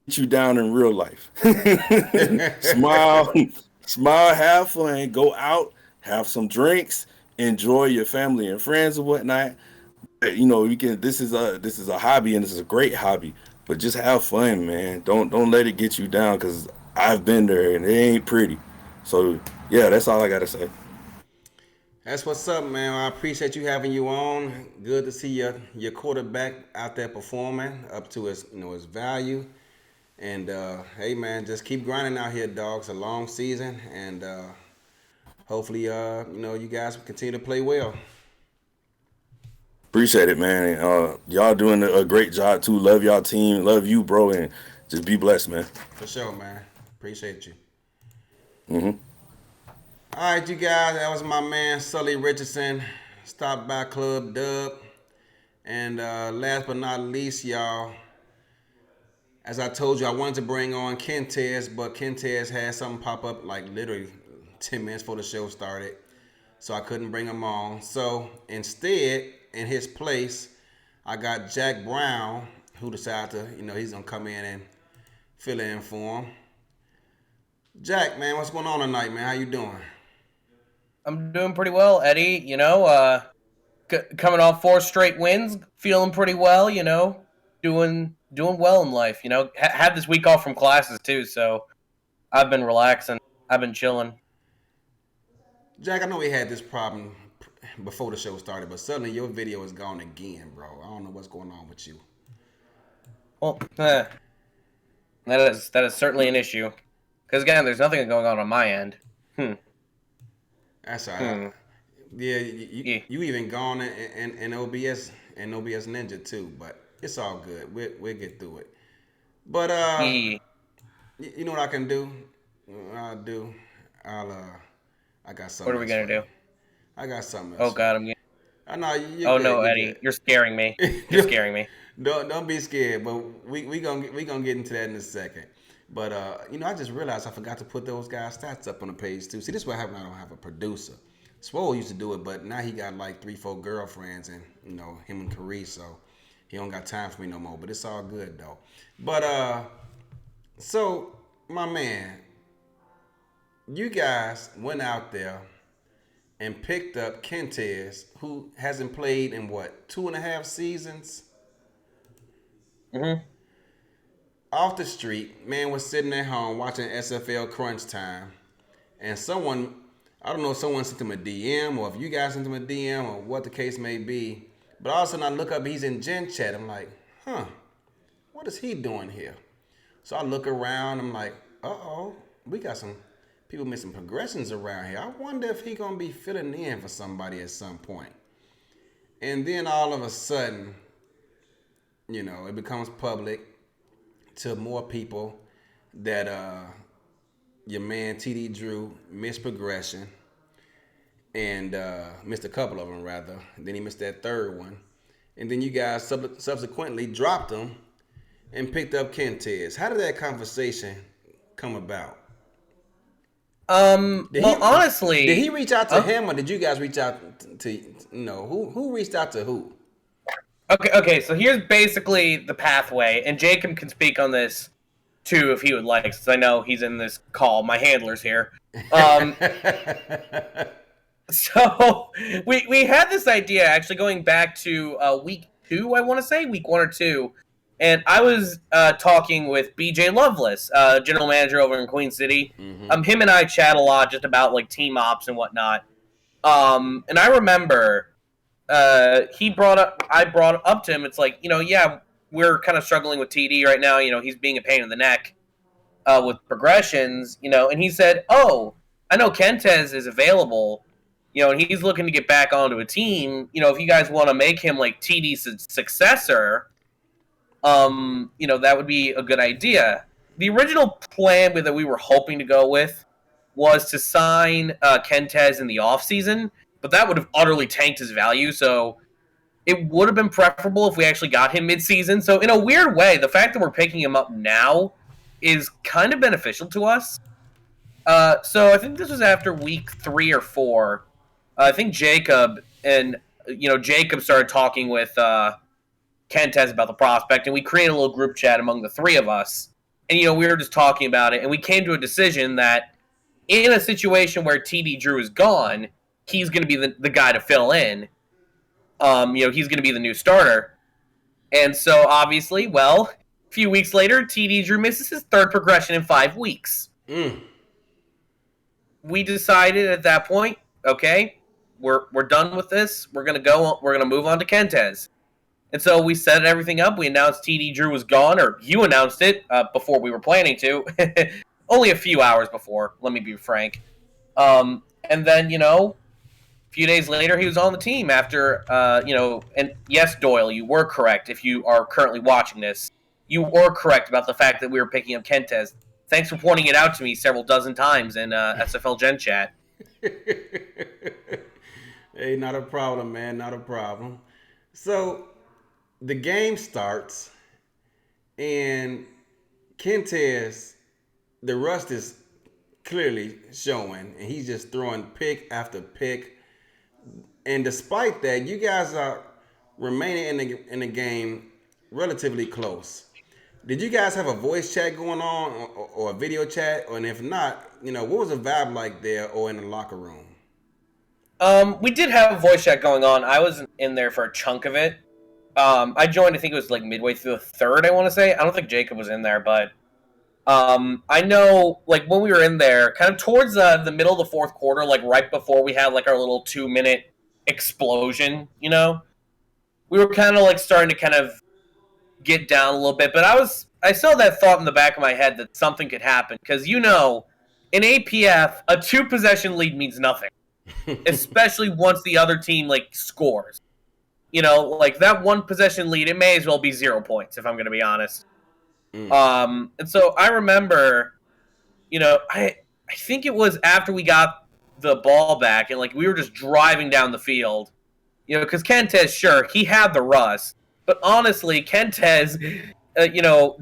[SPEAKER 3] get you down in real life. Smile, smile, have fun, go out, have some drinks, enjoy your family and friends and whatnot. You know, you can. This is a hobby and this is a great hobby. But just have fun, man. Don't let it get you down because I've been there and it ain't pretty. So yeah, that's all I gotta say.
[SPEAKER 1] That's what's up, man. I appreciate you having you on. Good to see your quarterback out there performing up to his his value. And hey, man, just keep grinding out here, dog. It's a long season, and hopefully, you guys continue to play well.
[SPEAKER 3] Appreciate it, man. Y'all doing a great job too. Love y'all team. Love you, bro, and just be blessed, man.
[SPEAKER 1] For sure, man. Appreciate you.
[SPEAKER 3] Hmm.
[SPEAKER 1] All right, you guys. That was my man Sully Richardson. Stop by Club Dub. And last but not least, y'all. As I told you, I wanted to bring on Kentez, but Kentez had something pop up like literally 10 minutes before the show started. So I couldn't bring him on. So instead, in his place, I got Jack Brown, who decided to, he's going to come in and fill in for him. Jack, man, what's going on tonight, man? How you doing?
[SPEAKER 4] I'm doing pretty well, Eddie. Coming off 4 straight wins, feeling pretty well. Doing well in life. Had this week off from classes too, so I've been relaxing. I've been chilling.
[SPEAKER 1] Jack, I know we had this problem before the show started, but suddenly your video is gone again, bro. I don't know what's going on with you.
[SPEAKER 4] Well, that is certainly an issue. Because again, there's nothing going on my end.
[SPEAKER 1] That's all right. Yeah, you even gone in OBS and OBS Ninja too, but it's all good. We'll get through it. But you know what I can do? I'll do. I got something.
[SPEAKER 4] What are we gonna do?
[SPEAKER 1] I got something
[SPEAKER 4] Oh
[SPEAKER 1] else.
[SPEAKER 4] God, I'm getting.
[SPEAKER 1] I know you.
[SPEAKER 4] Oh
[SPEAKER 1] good,
[SPEAKER 4] no,
[SPEAKER 1] you
[SPEAKER 4] Eddie,
[SPEAKER 1] good.
[SPEAKER 4] you're scaring me. You're scaring me.
[SPEAKER 1] Don't be scared, but we gonna get into that in a second. But I just realized I forgot to put those guys' stats up on the page too. See, this is what happened. I don't have a producer. Swole used to do it, but now he got like 3-4 girlfriends, and him and Carrie, so he don't got time for me no more. But it's all good though. But so my man, you guys went out there and picked up Kentez, who hasn't played in what, 2.5 seasons?
[SPEAKER 4] Mm-hmm.
[SPEAKER 1] Off the street, man was sitting at home watching SFL Crunch Time, and someone, I don't know if someone sent him a DM or if you guys sent him a DM or what the case may be, but all of a sudden I look up, he's in Gen Chat. I'm like, what is he doing here? So I look around, I'm like, uh-oh, we got some people missing progressions around here. I wonder if he gonna be filling in for somebody at some point. And then all of a sudden, it becomes public to more people that your man TD Drew missed progression and missed a couple of them rather. And then he missed that third one. And then you guys subsequently dropped him and picked up Kentez. How did that conversation come about?
[SPEAKER 4] Honestly,
[SPEAKER 1] did he reach out to him, or did you guys reach out to who reached out to who?
[SPEAKER 4] Okay. So here's basically the pathway, and Jacob can speak on this too if he would like, since I know he's in this call. My handler's here. So we had this idea actually going back to week 2, I want to say week 1 or 2, and I was talking with BJ Lovelace, general manager over in Queen City.
[SPEAKER 1] Mm-hmm.
[SPEAKER 4] Him and I chat a lot just about like team ops and whatnot. And I remember I brought up to him. It's like, yeah, we're kind of struggling with TD right now. He's being a pain in the neck with progressions. And he said, "Oh, I know Kentez is available. And he's looking to get back onto a team. If you guys want to make him like TD's successor, that would be a good idea." The original plan that we were hoping to go with was to sign Kentez in the offseason but that would have utterly tanked his value. So it would have been preferable if we actually got him mid-season. So in a weird way, the fact that we're picking him up now is kind of beneficial to us. So I think this was after week 3 or 4. I think Jacob started talking with Kentez about the prospect, and we created a little group chat among the three of us. And we were just talking about it, and we came to a decision that in a situation where TD Drew is gone, he's going to be the guy to fill in. He's going to be the new starter. And so obviously, well, a few weeks later, TD Drew misses his third progression in 5 weeks. We decided at that point, okay, we're done with this. We're gonna move on to Kentez. And so we set everything up. We announced TD Drew was gone, or you announced it before we were planning to. Only a few hours before, let me be frank. And then, a few days later, he was on the team after, and yes, Doyle, you were correct. If you are currently watching this, you were correct about the fact that we were picking up Kentez. Thanks for pointing it out to me several dozen times in SFL Gen Chat.
[SPEAKER 1] Hey, not a problem, man. Not a problem. So the game starts, and Kentez, the rust is clearly showing, and he's just throwing pick after pick. And despite that, you guys are remaining in the game relatively close. Did you guys have a voice chat going on or a video chat? And if not, what was the vibe like there or in the locker room?
[SPEAKER 4] We did have a voice chat going on. I was in there for a chunk of it. I joined, I think it was like midway through the third, I want to say. I don't think Jacob was in there, but I know, like, when we were in there, kind of towards the middle of the fourth quarter, like right before we had like our little 2-minute explosion, we were kind of like starting to kind of get down a little bit, but I still had that thought in the back of my head that something could happen, because in APF, a 2-possession lead means nothing, especially once the other team like scores. Like that 1-possession lead, it may as well be 0 points if I'm going to be honest. And so I remember, I think it was after we got the ball back and like we were just driving down the field, because Kentez, sure, he had the rust. But honestly, Kentez,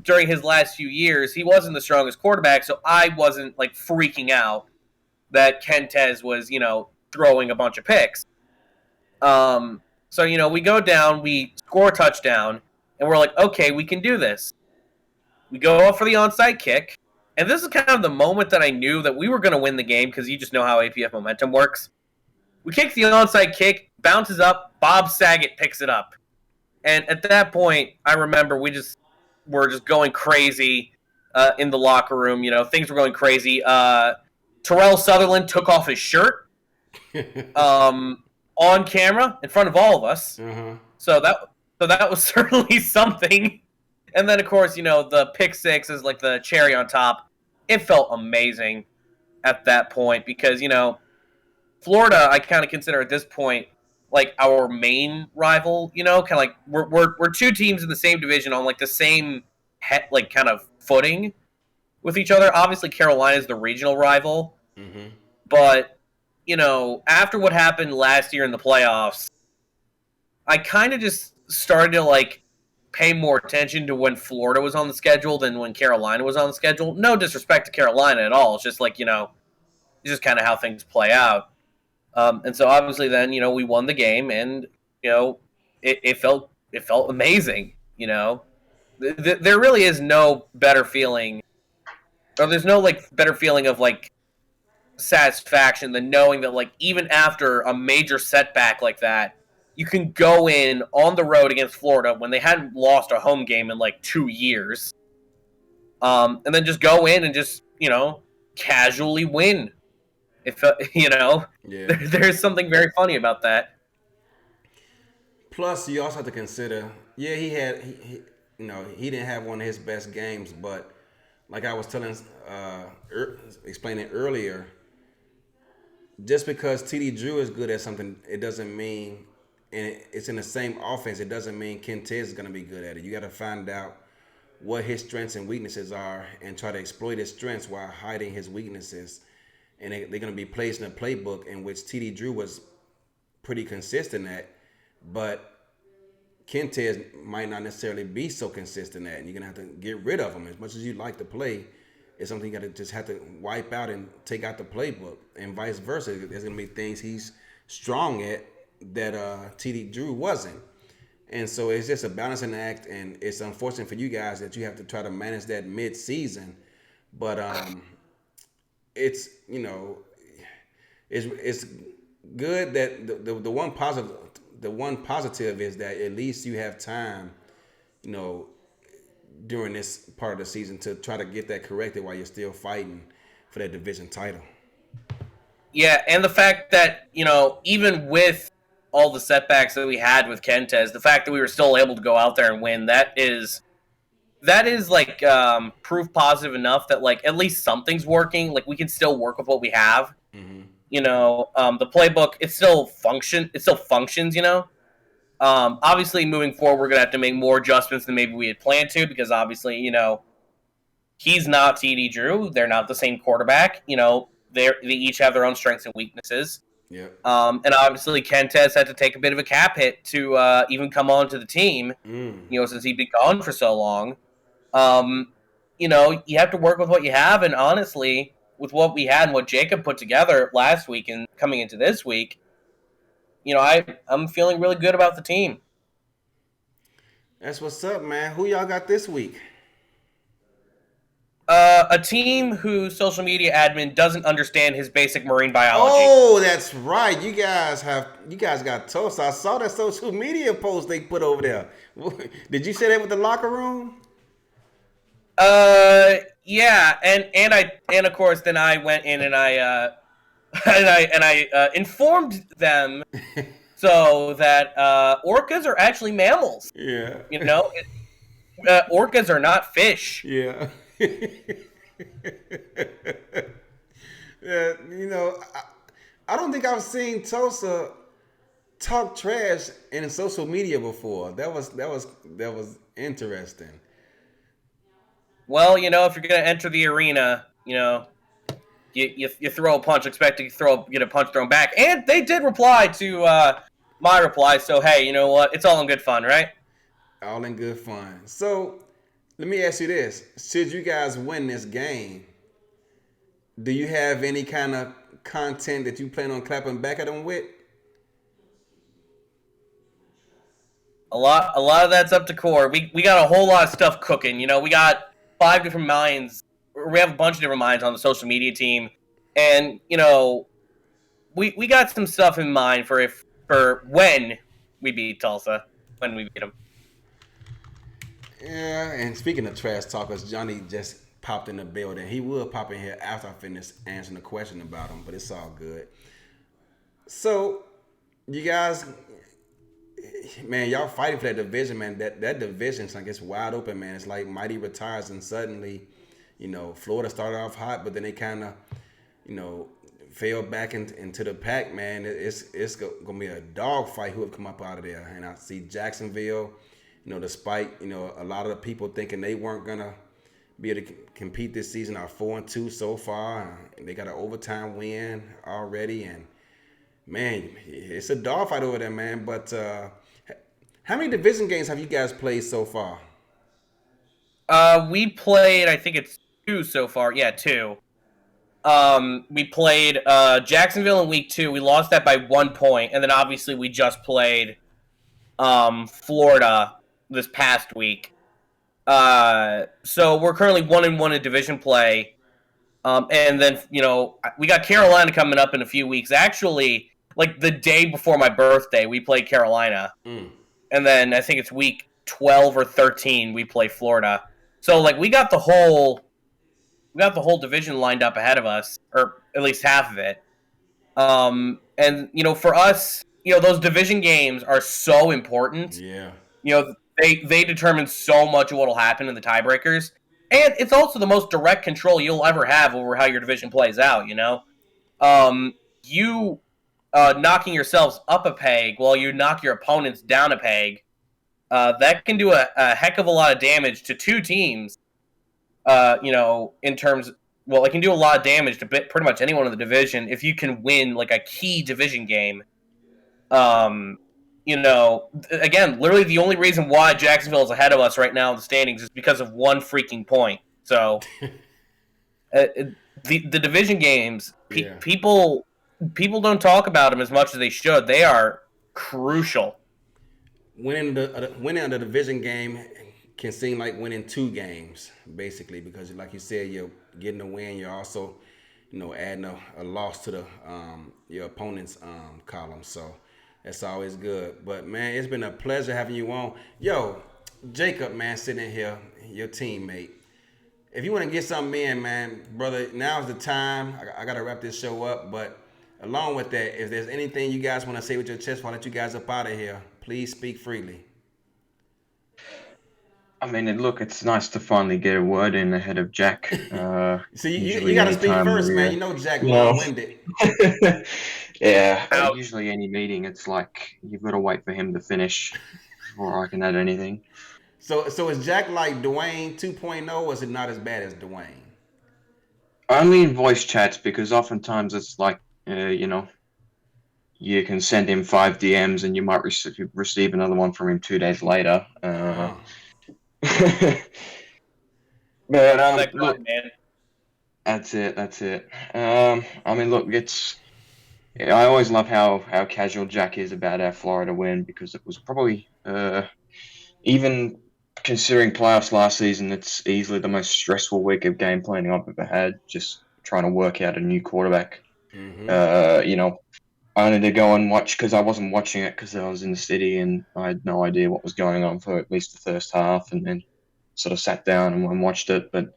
[SPEAKER 4] during his last few years, he wasn't the strongest quarterback, so I wasn't, like, freaking out that Kentez was, throwing a bunch of picks. So, we go down, we score a touchdown, and we're like, okay, we can do this. We go up for the onside kick, and this is kind of the moment that I knew that we were going to win the game, because you just know how APF momentum works. We kick the onside kick, bounces up, Bob Saget picks it up. And at that point, I remember we were just going crazy in the locker room. Things were going crazy. Terrell Sutherland took off his shirt on camera in front of all of us.
[SPEAKER 1] Uh-huh.
[SPEAKER 4] So that was certainly something. And then, of course, the pick six is like the cherry on top. It felt amazing at that point because, Florida, I kind of consider at this point like our main rival, kind of like we're two teams in the same division on like the same kind of footing with each other. Obviously, Carolina is the regional rival, but after what happened last year in the playoffs, I kind of just started to like pay more attention to when Florida was on the schedule than when Carolina was on the schedule. No disrespect to Carolina at all. It's just like it's just kind of how things play out. And so obviously then, we won the game and, it felt amazing, There really is no better feeling, or there's no, like, better feeling of, like, satisfaction than knowing that, like, even after a major setback like that, you can go in on the road against Florida when they hadn't lost a home game in, like, 2 years, and then just go in and just, casually win. If there's something very funny about that.
[SPEAKER 1] Plus, you also have to consider, he didn't have one of his best games, but like I was explaining earlier, just because TD Drew is good at something, it doesn't mean, and it's in the same offense, it doesn't mean Kentez is going to be good at it. You got to find out what his strengths and weaknesses are and try to exploit his strengths while hiding his weaknesses. And they're going to be placed in a playbook in which TD Drew was pretty consistent at, but Kentez might not necessarily be so consistent at, and you're gonna have to get rid of him. As much as you like to play, it's something you gotta just have to wipe out and take out the playbook, and vice versa. There's gonna be things he's strong at that TD Drew wasn't, and so it's just a balancing act, and it's unfortunate for you guys that you have to try to manage that mid-season, but it's it's good that the one positive is that at least you have time, during this part of the season to try to get that corrected while you're still fighting for that division title.
[SPEAKER 4] Yeah, and the fact that, even with all the setbacks that we had with Kentez, the fact that we were still able to go out there and win, that is like proof positive enough that like at least something's working. Like we can still work with what we have.
[SPEAKER 1] Mm-hmm.
[SPEAKER 4] The playbook it still functions. Obviously moving forward we're gonna have to make more adjustments than maybe we had planned to, because obviously he's not TD Drew. They're not the same quarterback. They each have their own strengths and weaknesses.
[SPEAKER 1] Yeah.
[SPEAKER 4] And obviously Kentez had to take a bit of a cap hit to even come onto the team. Since he'd been gone for so long. You have to work with what you have, and honestly, with what we had and what Jacob put together last week and coming into this week, I'm feeling really good about the team.
[SPEAKER 1] That's what's up, man. Who y'all got this week?
[SPEAKER 4] A team whose social media admin doesn't understand his basic marine biology.
[SPEAKER 1] Oh, that's right. You guys got toast. I saw that social media post they put over there. Did you say that with the locker room?
[SPEAKER 4] Yeah, and of course then I went in and I informed them so that orcas are actually mammals.
[SPEAKER 1] Yeah.
[SPEAKER 4] Orcas are not fish.
[SPEAKER 1] Yeah. I don't think I've seen Tulsa talk trash in social media before. That was interesting.
[SPEAKER 4] Well, if you're gonna enter the arena, you throw a punch, expect to get a punch thrown back, and they did reply to my reply. So hey, you know what? It's all in good fun, right?
[SPEAKER 1] All in good fun. So let me ask you this: should you guys win this game, do you have any kind of content that you plan on clapping back at them with?
[SPEAKER 4] A lot of that's up to core. We got a whole lot of stuff cooking. We got 5 different minds. We have a bunch of different minds on the social media team, and we got some stuff in mind for when we beat Tulsa, when we beat them.
[SPEAKER 1] Yeah, and speaking of trash talkers, Johnny just popped in the building. He will pop in here after I finish answering the question about him, but it's all good. So, you guys, man, y'all fighting for that division, man. That division's like it's wide open, man. It's like Mighty retires and suddenly, Florida started off hot, but then they kind of, fell back into the pack, man. It's gonna be a dog fight who have come up out of there. And I see Jacksonville, despite a lot of the people thinking they weren't gonna be able to compete this season, are 4-2 so far. They got an overtime win already, and man, it's a dog fight over there, man. But how many division games have you guys played so far?
[SPEAKER 4] We played, I think it's 2 so far. Yeah, 2. We played Jacksonville in week 2. We lost that by 1 point, and then obviously we just played Florida this past week. So we're currently 1-1 in division play. And then, we got Carolina coming up in a few weeks. Actually, like the day before my birthday, we played Carolina. And then I think it's week 12 or 13 we play Florida. So like we got the whole division lined up ahead of us, or at least half of it. And for us, those division games are so important.
[SPEAKER 1] Yeah.
[SPEAKER 4] They determine so much of what will happen in the tiebreakers. And it's also the most direct control you'll ever have over how your division plays out, You knocking yourselves up a peg while you knock your opponents down a peg, that can do a heck of a lot of damage to 2 teams, in terms... Well, it can do a lot of damage to pretty much anyone in the division if you can win, like, a key division game. Um, again, literally the only reason why Jacksonville is ahead of us right now in the standings is because of one freaking point. So uh, the division games,
[SPEAKER 1] Yeah.
[SPEAKER 4] people don't talk about them as much as they should. They are crucial.
[SPEAKER 1] Winning the division game can seem like winning two games, basically, because like you said, you're getting a win. You're also, adding a loss to the your opponent's column. So that's always good. But man, it's been a pleasure having you on. Yo, Jacob, man, sitting in here, your teammate. If you want to get something in, man, brother, now's the time. I got to wrap this show up. But along with that, if there's anything you guys want to say with your chest, I'll let you guys up out of here. Please speak freely.
[SPEAKER 5] I mean, look, it's nice to finally get a word in ahead of Jack.
[SPEAKER 1] So you
[SPEAKER 5] Usually,
[SPEAKER 1] got to speak
[SPEAKER 5] anytime
[SPEAKER 1] first,
[SPEAKER 5] we,
[SPEAKER 1] man. You know Jack
[SPEAKER 5] you know,
[SPEAKER 1] long-winded.
[SPEAKER 5] yeah,
[SPEAKER 4] Out.
[SPEAKER 5] usually any meeting, it's like you've got to wait for him to finish before I can add anything.
[SPEAKER 1] So is Jack like Dwayne 2.0, or is it not as bad as Dwayne?
[SPEAKER 5] Only in voice chats because oftentimes it's like, you can send him 5 DMs and you might receive another one from him 2 days later.
[SPEAKER 1] Uh-huh.
[SPEAKER 5] But
[SPEAKER 4] On that
[SPEAKER 5] look,
[SPEAKER 4] grind, man.
[SPEAKER 5] that's it. That's it. I mean, look, I always love how casual Jack is about our Florida win because it was probably even considering playoffs last season, it's easily the most stressful week of game planning I've ever had. Just trying to work out a new quarterback.
[SPEAKER 1] Mm-hmm.
[SPEAKER 5] Only to go and watch because I wasn't watching it because I was in the city and I had no idea what was going on for at least the first half, and then sort of sat down and watched it. But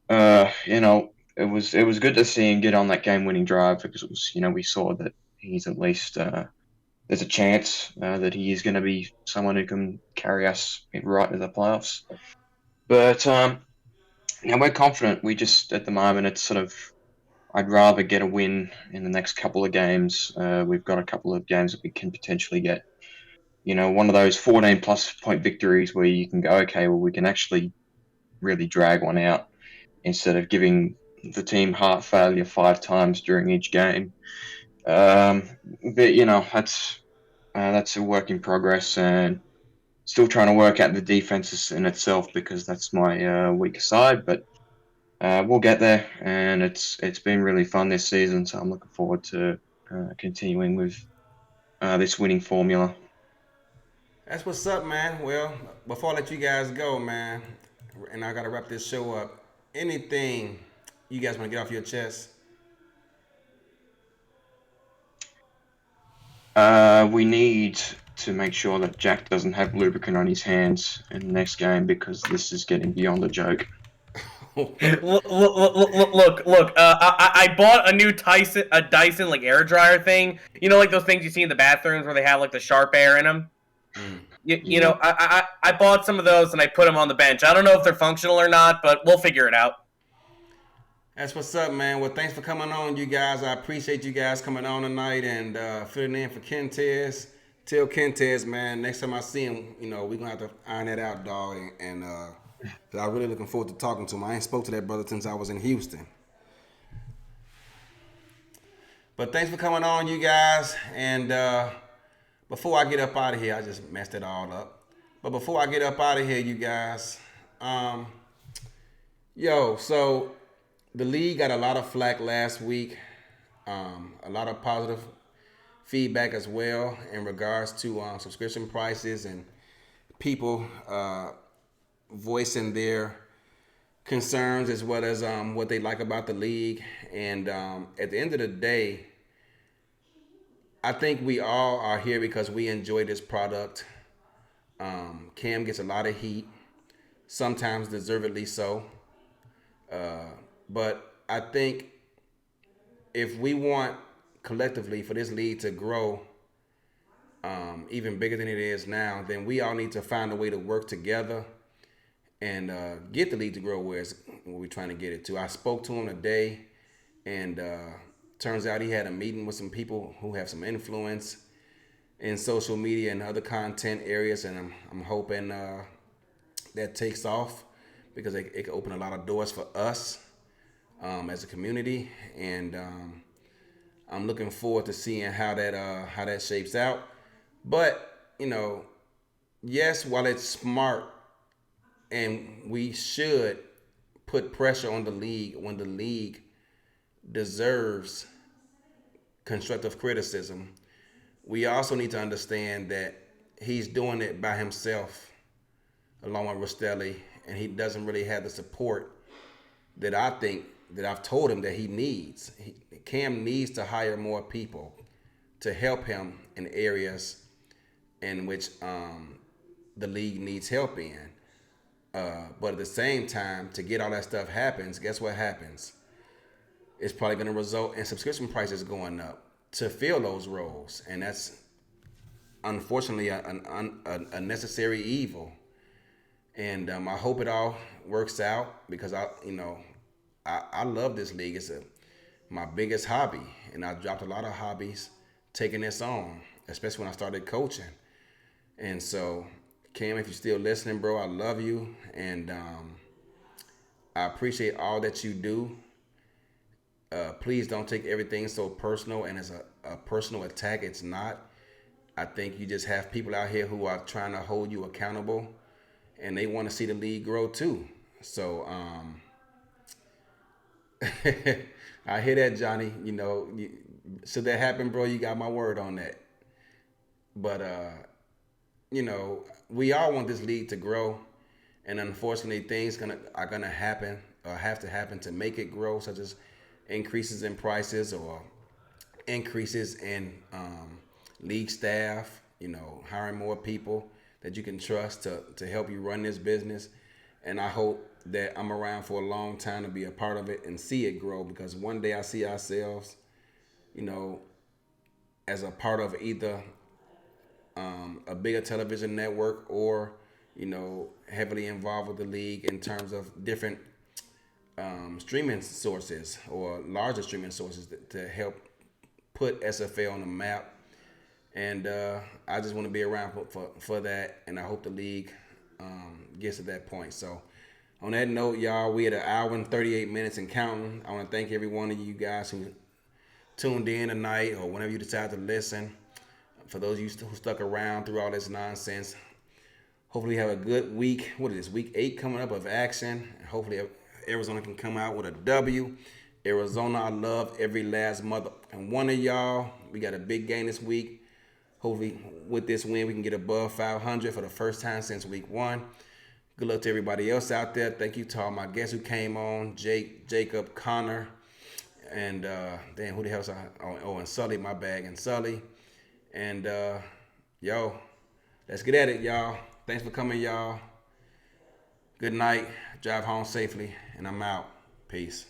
[SPEAKER 5] it was good to see him get on that game-winning drive because it was we saw that he's at least there's a chance that he is going to be someone who can carry us right to the playoffs. But we're confident. We just at the moment it's sort of I'd rather get a win in the next couple of games. We've got a couple of games that we can potentially get. One of those 14 plus point victories where you can go, okay, well, we can actually really drag one out instead of giving the team heart failure 5 times during each game. But that's a work in progress and still trying to work out the defenses in itself because that's my weaker side. But we'll get there, and it's been really fun this season. So I'm looking forward to continuing with this winning formula.
[SPEAKER 1] That's what's up, man. Well, before I let you guys go, man, and I got to wrap this show up, anything you guys want to get off your chest?
[SPEAKER 5] We need to make sure that Jack doesn't have lubricant on his hands in the next game because this is getting beyond a joke.
[SPEAKER 4] Look. I bought a new Dyson like air dryer thing. Like those things you see in the bathrooms where they have like the sharp air in them. I bought some of those and I put them on the bench. I don't know if they're functional or not, but we'll figure it out.
[SPEAKER 1] That's what's up, man. Well, thanks for coming on, you guys. I appreciate you guys coming on tonight and filling in for Kentez. Tell Kentez, man, next time I see him, we're going to have to iron that out, dog. And I'm really looking forward to talking to him. I ain't spoke to that brother since I was in Houston. But thanks for coming on, you guys. And before I get up out of here, I just messed it all up. But before I get up out of here, you guys, so the league got a lot of flack last week. A lot of positive feedback as well in regards to subscription prices and people voicing their concerns as well as what they like about the league. And at the end of the day, I think we all are here because we enjoy this product. Cam gets a lot of heat, sometimes deservedly so. But I think if we want collectively for this league to grow even bigger than it is now, then we all need to find a way to work together and get the league to grow where we're trying to get it to. I spoke to him today, and turns out he had a meeting with some people who have some influence in social media and other content areas, and I'm hoping that takes off because it could open a lot of doors for us as a community, and I'm looking forward to seeing how that shapes out. But yes, while it's smart and we should put pressure on the league when the league deserves constructive criticism, we also need to understand that he's doing it by himself along with Rostelli, and he doesn't really have the support that I think that I've told him that he needs. Cam needs to hire more people to help him in areas in which the league needs help in. But at the same time, to get all that stuff happens, guess what happens? It's probably going to result in subscription prices going up to fill those roles, and that's unfortunately a necessary evil. And I hope it all works out because I love this league. It's my biggest hobby, and I dropped a lot of hobbies taking this on, especially when I started coaching. And so, Cam, if you're still listening, bro, I love you, and I appreciate all that you do. Please don't take everything so personal and as a personal attack. It's not. I think you just have people out here who are trying to hold you accountable, and they want to see the league grow too. So I hear that, Johnny. Should that happen, bro, you got my word on that. But we all want this league to grow, and unfortunately, things are gonna happen or have to happen to make it grow, such as increases in prices or increases in league staff. Hiring more people that you can trust to help you run this business. And I hope that I'm around for a long time to be a part of it and see it grow, because one day I see ourselves, as a part of either a bigger television network or, heavily involved with the league in terms of different streaming sources or larger streaming sources to help put SFL on the map. And I just want to be around for that, and I hope the league gets to that point. So on that note, y'all, we at an hour and 38 minutes and counting. I want to thank every one of you guys who tuned in tonight or whenever you decide to listen. For those of you who stuck around through all this nonsense, hopefully you have a good week. What is this, week 8 coming up of action? Hopefully Arizona can come out with a W. Arizona, I love every last mother and one of y'all. We got a big game this week. Hopefully with this win, we can get above 500 for the first time since week 1. Good luck to everybody else out there. Thank you to all my guests who came on, Jake, Jacob, Connor, and then who the hell's and Sully, my bag, and Sully. And yo, let's get at it, y'all. Thanks for coming, y'all. Good night. Drive home safely, and I'm out. Peace.